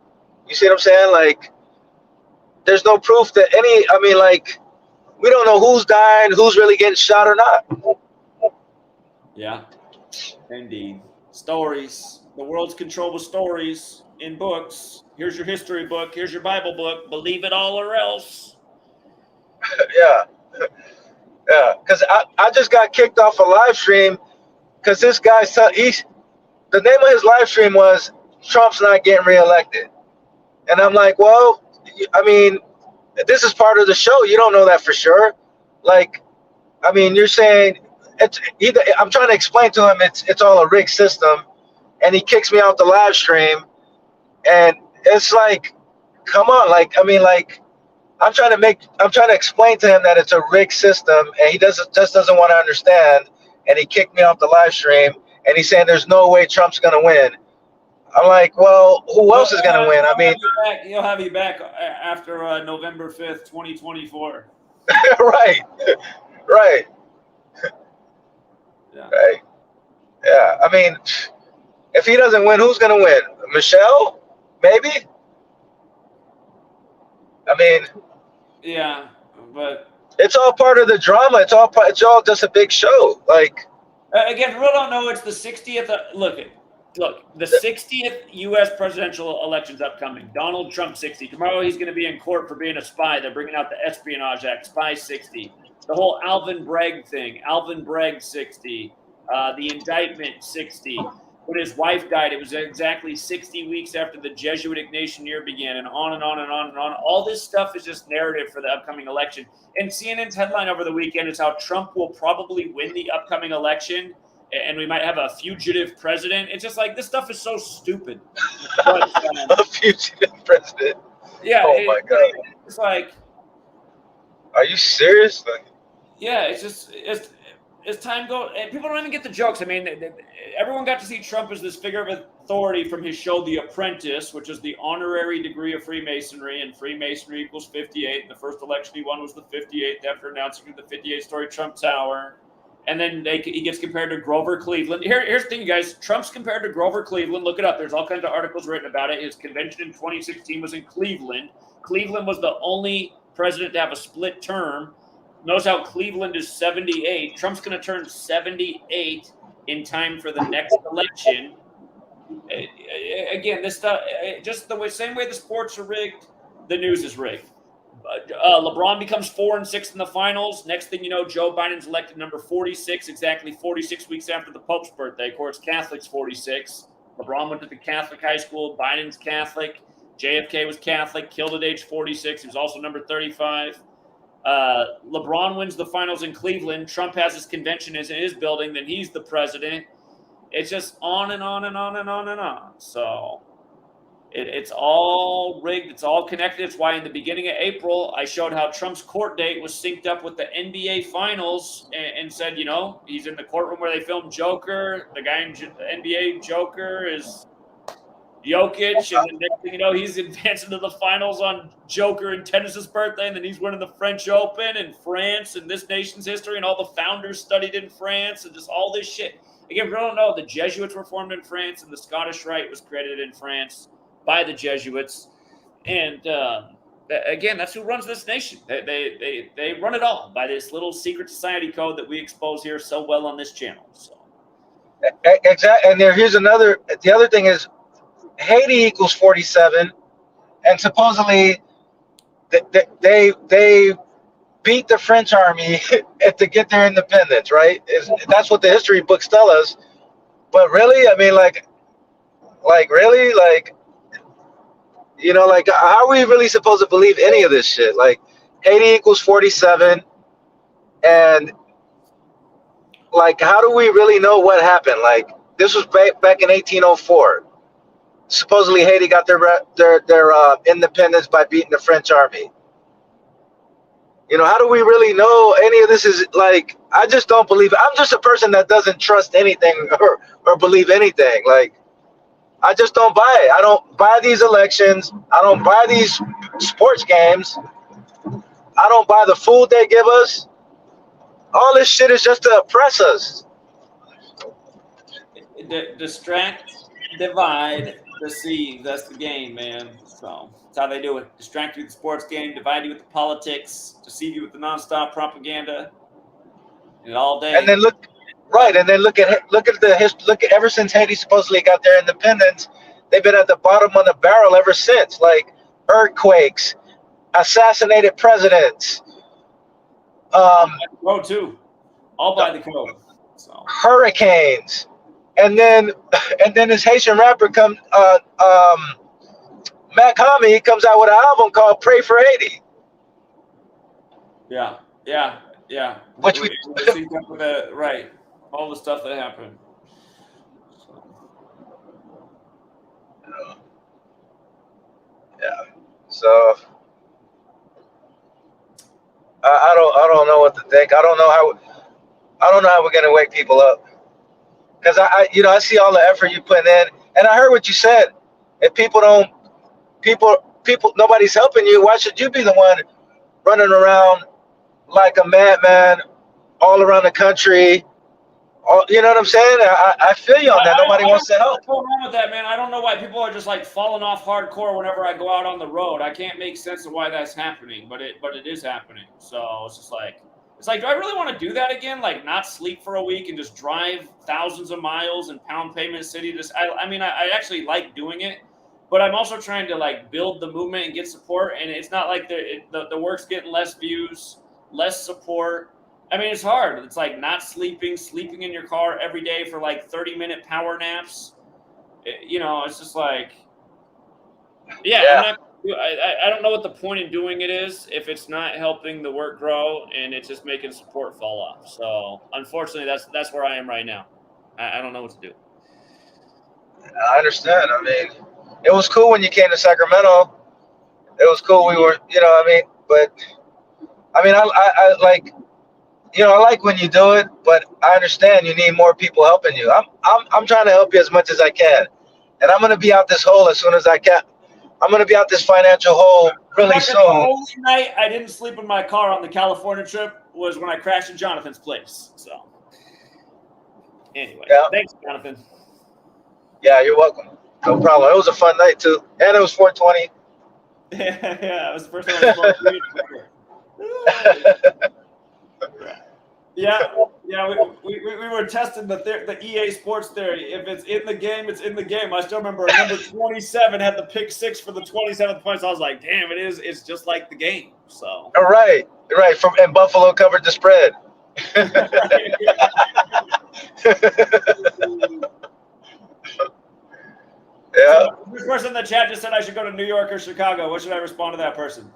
You see what I'm saying? Like, there's no proof that we don't know who's dying, who's really getting shot or not. Yeah, indeed. Stories. The world's controlled with stories in books. Here's your history book. Here's your Bible book. Believe it all or else. Yeah. Yeah. Because I just got kicked off a live stream because this guy, the name of his live stream was Trump's not getting reelected. And I'm like, well, I mean, this is part of the show. You don't know that for sure. Like, I mean, you're saying... I'm trying to explain to him it's all a rigged system, and he kicks me out the live stream, and it's like, come on, I'm trying to explain to him that it's a rigged system, and he just doesn't want to understand, and he kicked me off the live stream, and he's saying there's no way Trump's gonna win. I'm like, well, who else is gonna win? I mean, he'll have you back after November 5th, 2024. Right. Yeah. Right. Yeah. I mean, if he doesn't win, who's going to win? Michelle? Maybe? I mean. Yeah, but. It's all part of the drama. It's all just a big show. Like. Again, we don't know. It's the 60th. Look, the 60th U.S. presidential election's upcoming. Donald Trump 60. Tomorrow he's going to be in court for being a spy. They're bringing out the Espionage Act, Spy 60. The whole Alvin Bragg thing, Alvin Bragg 60, the indictment 60. When his wife died, it was exactly 60 weeks after the Jesuit Ignatian year began, and on and on and on and on. All this stuff is just narrative for the upcoming election. And CNN's headline over the weekend is how Trump will probably win the upcoming election, and we might have a fugitive president. It's just like, this stuff is so stupid. But, a fugitive president? Yeah. Oh, my God. It's like... Are you serious? Yeah, it's just as time goes, and people don't even get the jokes. I mean, everyone got to see Trump as this figure of authority from his show The Apprentice, which is the honorary degree of Freemasonry, and Freemasonry equals 58. And the first election he won was the 58th after announcing the 58-story Trump Tower. And then he gets compared to Grover Cleveland. Here's the thing, you guys. Trump's compared to Grover Cleveland. Look it up. There's all kinds of articles written about it. His convention in 2016 was in Cleveland. Cleveland was the only president to have a split term. Notice how Cleveland is 78. Trump's going to turn 78 in time for the next election. Again, this stuff, just the same way the sports are rigged, the news is rigged. LeBron becomes 4-6 in the finals. Next thing you know, Joe Biden's elected number 46, exactly 46 weeks after the Pope's birthday. Of course, Catholics 46. LeBron went to the Catholic high school. Biden's Catholic. JFK was Catholic, killed at age 46. He was also number 35. LeBron wins the finals in Cleveland. Trump has his convention in his building. Then he's the president. It's just on and on and on and on and on. So it's all rigged. It's all connected. It's why in the beginning of April, I showed how Trump's court date was synced up with the NBA finals and said, he's in the courtroom where they filmed Joker. The guy in the NBA Joker is Jokic, and then next thing you know, he's advancing to the finals on Joker and tennis's birthday, and then he's winning the French Open and France and this nation's history, and all the founders studied in France, and just all this shit. Again, if you don't know, the Jesuits were formed in France, and the Scottish Rite was created in France by the Jesuits. And again, that's who runs this nation. They run it all by this little secret society code that we expose here so well on this channel. So. Exactly. And here's the other thing is Haiti equals 47, and supposedly they beat the French army to get their independence, right? That's what the history books tell us. But really, I mean, like really, like, you know, like, how are we really supposed to believe any of this shit? Like, Haiti equals 47, and like, how do we really know what happened? Like, this was back in 1804. Supposedly Haiti got their independence by beating the French army. You know, how do we really know any of this is, like, I just don't believe it. I'm just a person that doesn't trust anything or believe anything. Like, I just don't buy it. I don't buy these elections. I don't buy these sports games. I don't buy the food they give us. All this shit is just to oppress us. Distract, divide, deceive. That's the game, man. So that's how they do it. Distract you with the sports game, divide you with the politics, deceive you with the nonstop propaganda, and all day. And then look at ever since Haiti supposedly got their independence, they've been at the bottom of the barrel ever since. Like earthquakes, assassinated presidents, code too, all by the code. So. Hurricanes, and then this Haitian rapper Mac Hami comes out with an album called "Pray for Haiti." Yeah. Which we right, all the stuff that happened. Yeah. So I don't know what to think. I don't know how we're gonna wake people up. Because I see all the effort you put in, and I heard what you said. If nobody's helping you, why should you be the one running around like a madman all around the country? You know what I'm saying? I feel you on that. Nobody wants to help. What's going on with that, man? I don't know why people are just like falling off hardcore whenever I go out on the road. I can't make sense of why that's happening, but it is happening. So it's just like, do I really want to do that again? Like, not sleep for a week and just drive thousands of miles in Pound Pavement City? I actually like doing it, but I'm also trying to like build the movement and get support. And it's not like the work's getting less views, less support. I mean, it's hard. It's like not sleeping in your car every day for like 30-minute power naps. It's just like, I don't know what the point in doing it is if it's not helping the work grow and it's just making support fall off. So unfortunately, that's where I am right now. I don't know what to do. I understand. I mean, it was cool when you came to Sacramento. It was cool. We were, but I mean, I like, I like when you do it, but I understand you need more people helping you. I'm trying to help you as much as I can, and I'm going to be out this hole as soon as I can. I'm going to be out this financial hole really soon. The only night I didn't sleep in my car on the California trip was when I crashed at Jonathan's place. So, anyway, Thanks, Jonathan. Yeah, you're welcome. No problem. It was a fun night, too. And it was 420. Yeah, it was the first time I smoked. Yeah, we were testing the EA Sports theory. If it's in the game, it's in the game. I still remember number 27 had the pick six for the 27th points. I was like, damn, it's just like the game. So right. And Buffalo covered the spread. Yeah. So, this person in the chat just said I should go to New York or Chicago. What should I respond to that person?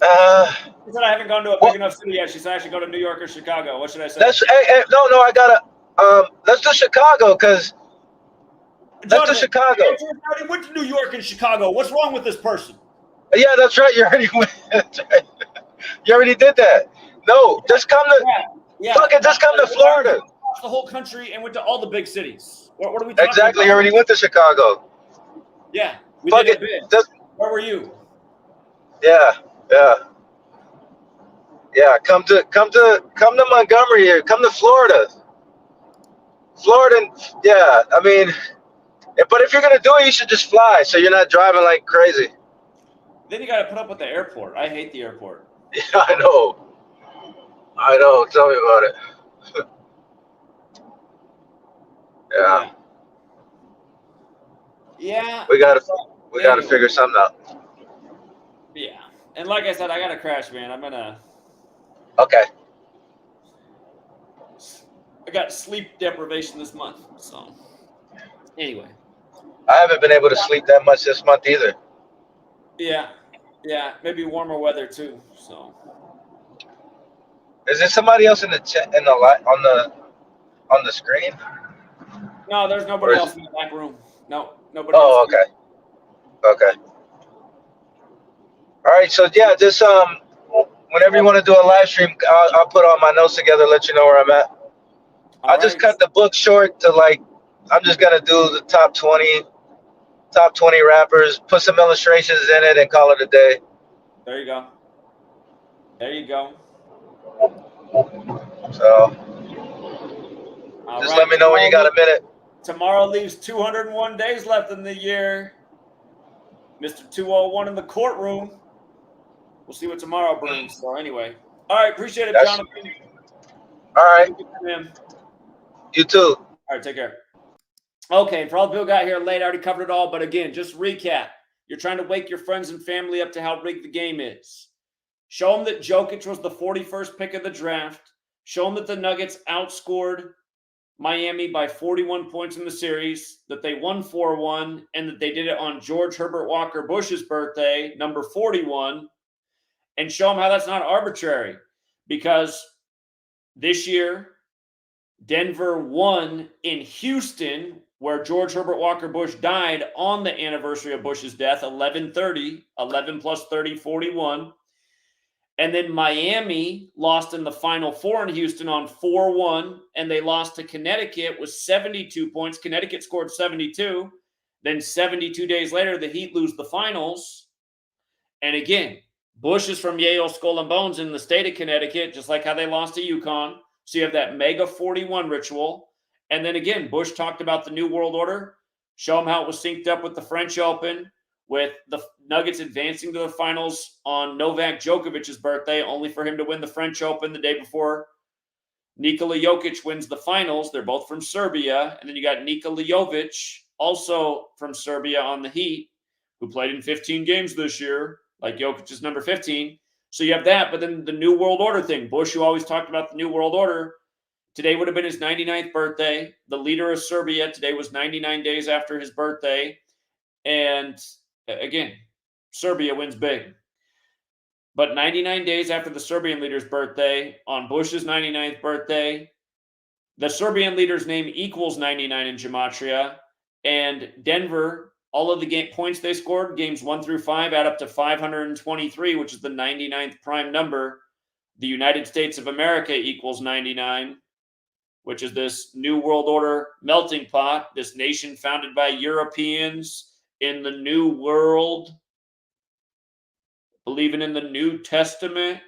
She said I haven't gone to a big enough city yet. She said I should go to New York or Chicago. What should I say? No, I gotta. Let's do Chicago because. Let's do Chicago. I already went to New York and Chicago. What's wrong with this person? Yeah, that's right. You already went. You already did that. No, just come to. Fuck it, just come to Florida. The whole country and went to all the big cities. What are we talking Exactly. about? You already went to Chicago. Yeah, we Fuck did a it. bit. Just, Where were you? yeah. Come to Montgomery here. Come to Florida. Yeah. I mean, but if you're gonna do it, you should just fly, so you're not driving like crazy. Then you got to put up with the airport. I hate the airport. Yeah, I know. Tell me about it. Yeah. Yeah. We gotta Anyway. figure something out. Yeah. And like I said, I got to crash, man. Okay. I got sleep deprivation this month. So, anyway. I haven't been able to sleep that much this month either. Yeah. Maybe warmer weather too. So. Is there somebody else in the chat on the screen? No, there's nobody else in the back room. No, nobody else. Oh, okay. All right. So yeah, just whenever you want to do a live stream, I'll put all my notes together, let you know where I'm at. I just cut the book short to I'm just gonna do the top 20 rappers, put some illustrations in it, and call it a day. There you go. So just let me know when you got a minute. Tomorrow leaves 201 days left in the year. Mr. 201 in the courtroom. We'll see what tomorrow brings. So anyway. All right, appreciate it, Jonathan. All right. You too. All right, take care. Okay, for all the people got here late, I already covered it all. But again, just recap. You're trying to wake your friends and family up to how rigged the game is. Show them that Jokic was the 41st pick of the draft. Show them that the Nuggets outscored Miami by 41 points in the series, that they won 4-1, and that they did it on George Herbert Walker Bush's birthday, number 41, and show them how that's not arbitrary. Because this year, Denver won in Houston, where George Herbert Walker Bush died on the anniversary of Bush's death, 11/30, 11 plus 30, 41. And then Miami lost in the Final Four in Houston on 4-1, and they lost to Connecticut with 72 points. Connecticut scored 72. Then 72 days later, the Heat lose the finals. And again, Bush is from Yale, Skull and Bones in the state of Connecticut, just like how they lost to UConn. So you have that mega 41 ritual. And then again, Bush talked about the New World Order, show them how it was synced up with the French Open, with the Nuggets advancing to the finals on Novak Djokovic's birthday, only for him to win the French Open the day before Nikola Jokic wins the finals. They're both from Serbia. And then you got Nikola Jovic, also from Serbia on the Heat, who played in 15 games this year, like Jokic is number 15. So you have that, but then the New World Order thing. Bush, who always talked about the New World Order, today would have been his 99th birthday. The leader of Serbia, today was 99 days after his birthday. And again, Serbia wins big. But 99 days after the Serbian leader's birthday, on Bush's 99th birthday, the Serbian leader's name equals 99 in Gematria. And Denver, all of the points they scored, games 1 through 5, add up to 523, which is the 99th prime number. The United States of America equals 99, which is this New World Order melting pot, this nation founded by Europeans in the New World, believing in the New Testament.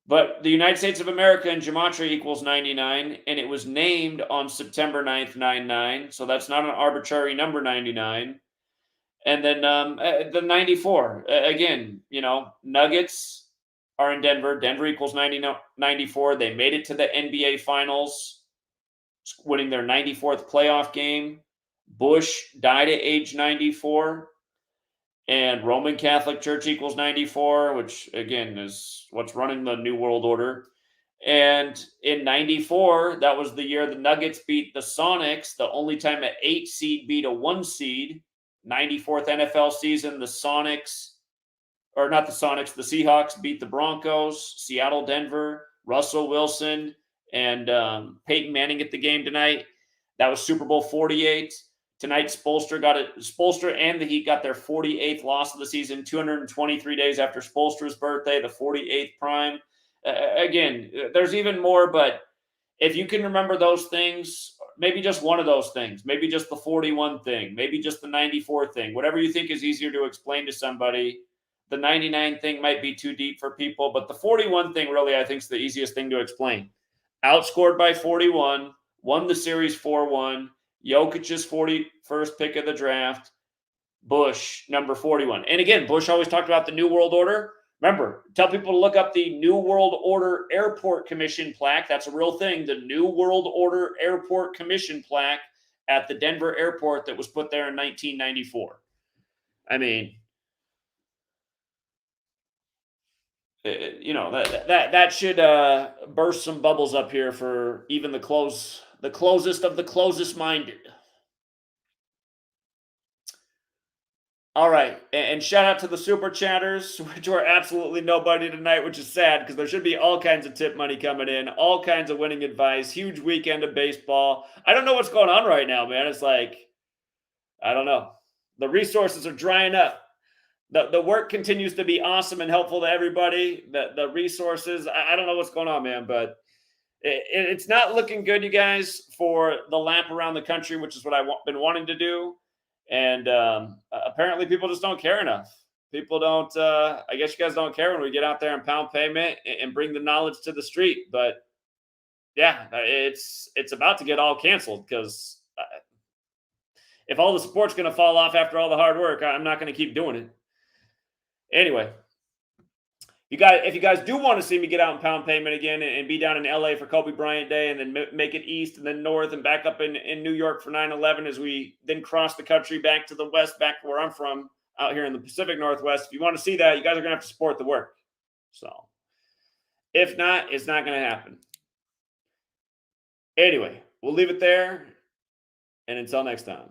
But the United States of America in Gematria equals 99, and it was named on September 9th, 99. So that's not an arbitrary number, 99. And then the 94. Again, Nuggets are in Denver. Denver equals 94. They made it to the NBA Finals, winning their 94th playoff game. Bush died at age 94. And Roman Catholic Church equals 94, which, again, is what's running the New World Order. And in 94, that was the year the Nuggets beat the Sonics, the only time an 8 seed beat a 1 seed. 94th NFL season, the Seahawks beat the Broncos, Seattle, Denver, Russell Wilson, and Peyton Manning at the game tonight. That was Super Bowl 48. Tonight, Spoelstra and the Heat got their 48th loss of the season, 223 days after Spoelstra's birthday, the 48th prime. Again, there's even more, but if you can remember those things, maybe just one of those things, maybe just the 41 thing, maybe just the 94 thing, whatever you think is easier to explain to somebody. The 99 thing might be too deep for people, but the 41 thing really, I think, is the easiest thing to explain. Outscored by 41, won the series 4-1, Jokic's 41st pick of the draft, Bush, number 41. And again, Bush always talked about the New World Order. Remember, tell people to look up the New World Order Airport Commission plaque. That's a real thing. The New World Order Airport Commission plaque at the Denver airport that was put there in 1994. I mean, you know, that should burst some bubbles up here for even the closest of the closest minded. All right, and shout out to the super chatters, which were absolutely nobody tonight, which is sad because there should be all kinds of tip money coming in, all kinds of winning advice, huge weekend of baseball. I don't know what's going on right now, man. It's like, I don't know. The resources are drying up. The work continues to be awesome and helpful to everybody. The resources, I don't know what's going on, man, but it's not looking good, you guys, for the lap around the country, which is what I've been wanting to do. And apparently people just don't care enough. People don't, I guess you guys don't care when we get out there and pound payment and bring the knowledge to the street. But yeah, it's about to get all canceled because if all the support's going to fall off after all the hard work, I'm not going to keep doing it. Anyway, if you guys do want to see me get out and pound payment again and be down in LA for Kobe Bryant Day and then make it east and then north and back up in New York for 9/11 as we then cross the country back to the west, back where I'm from, out here in the Pacific Northwest. If you want to see that, you guys are going to have to support the work. So if not, it's not going to happen. Anyway, we'll leave it there. And until next time.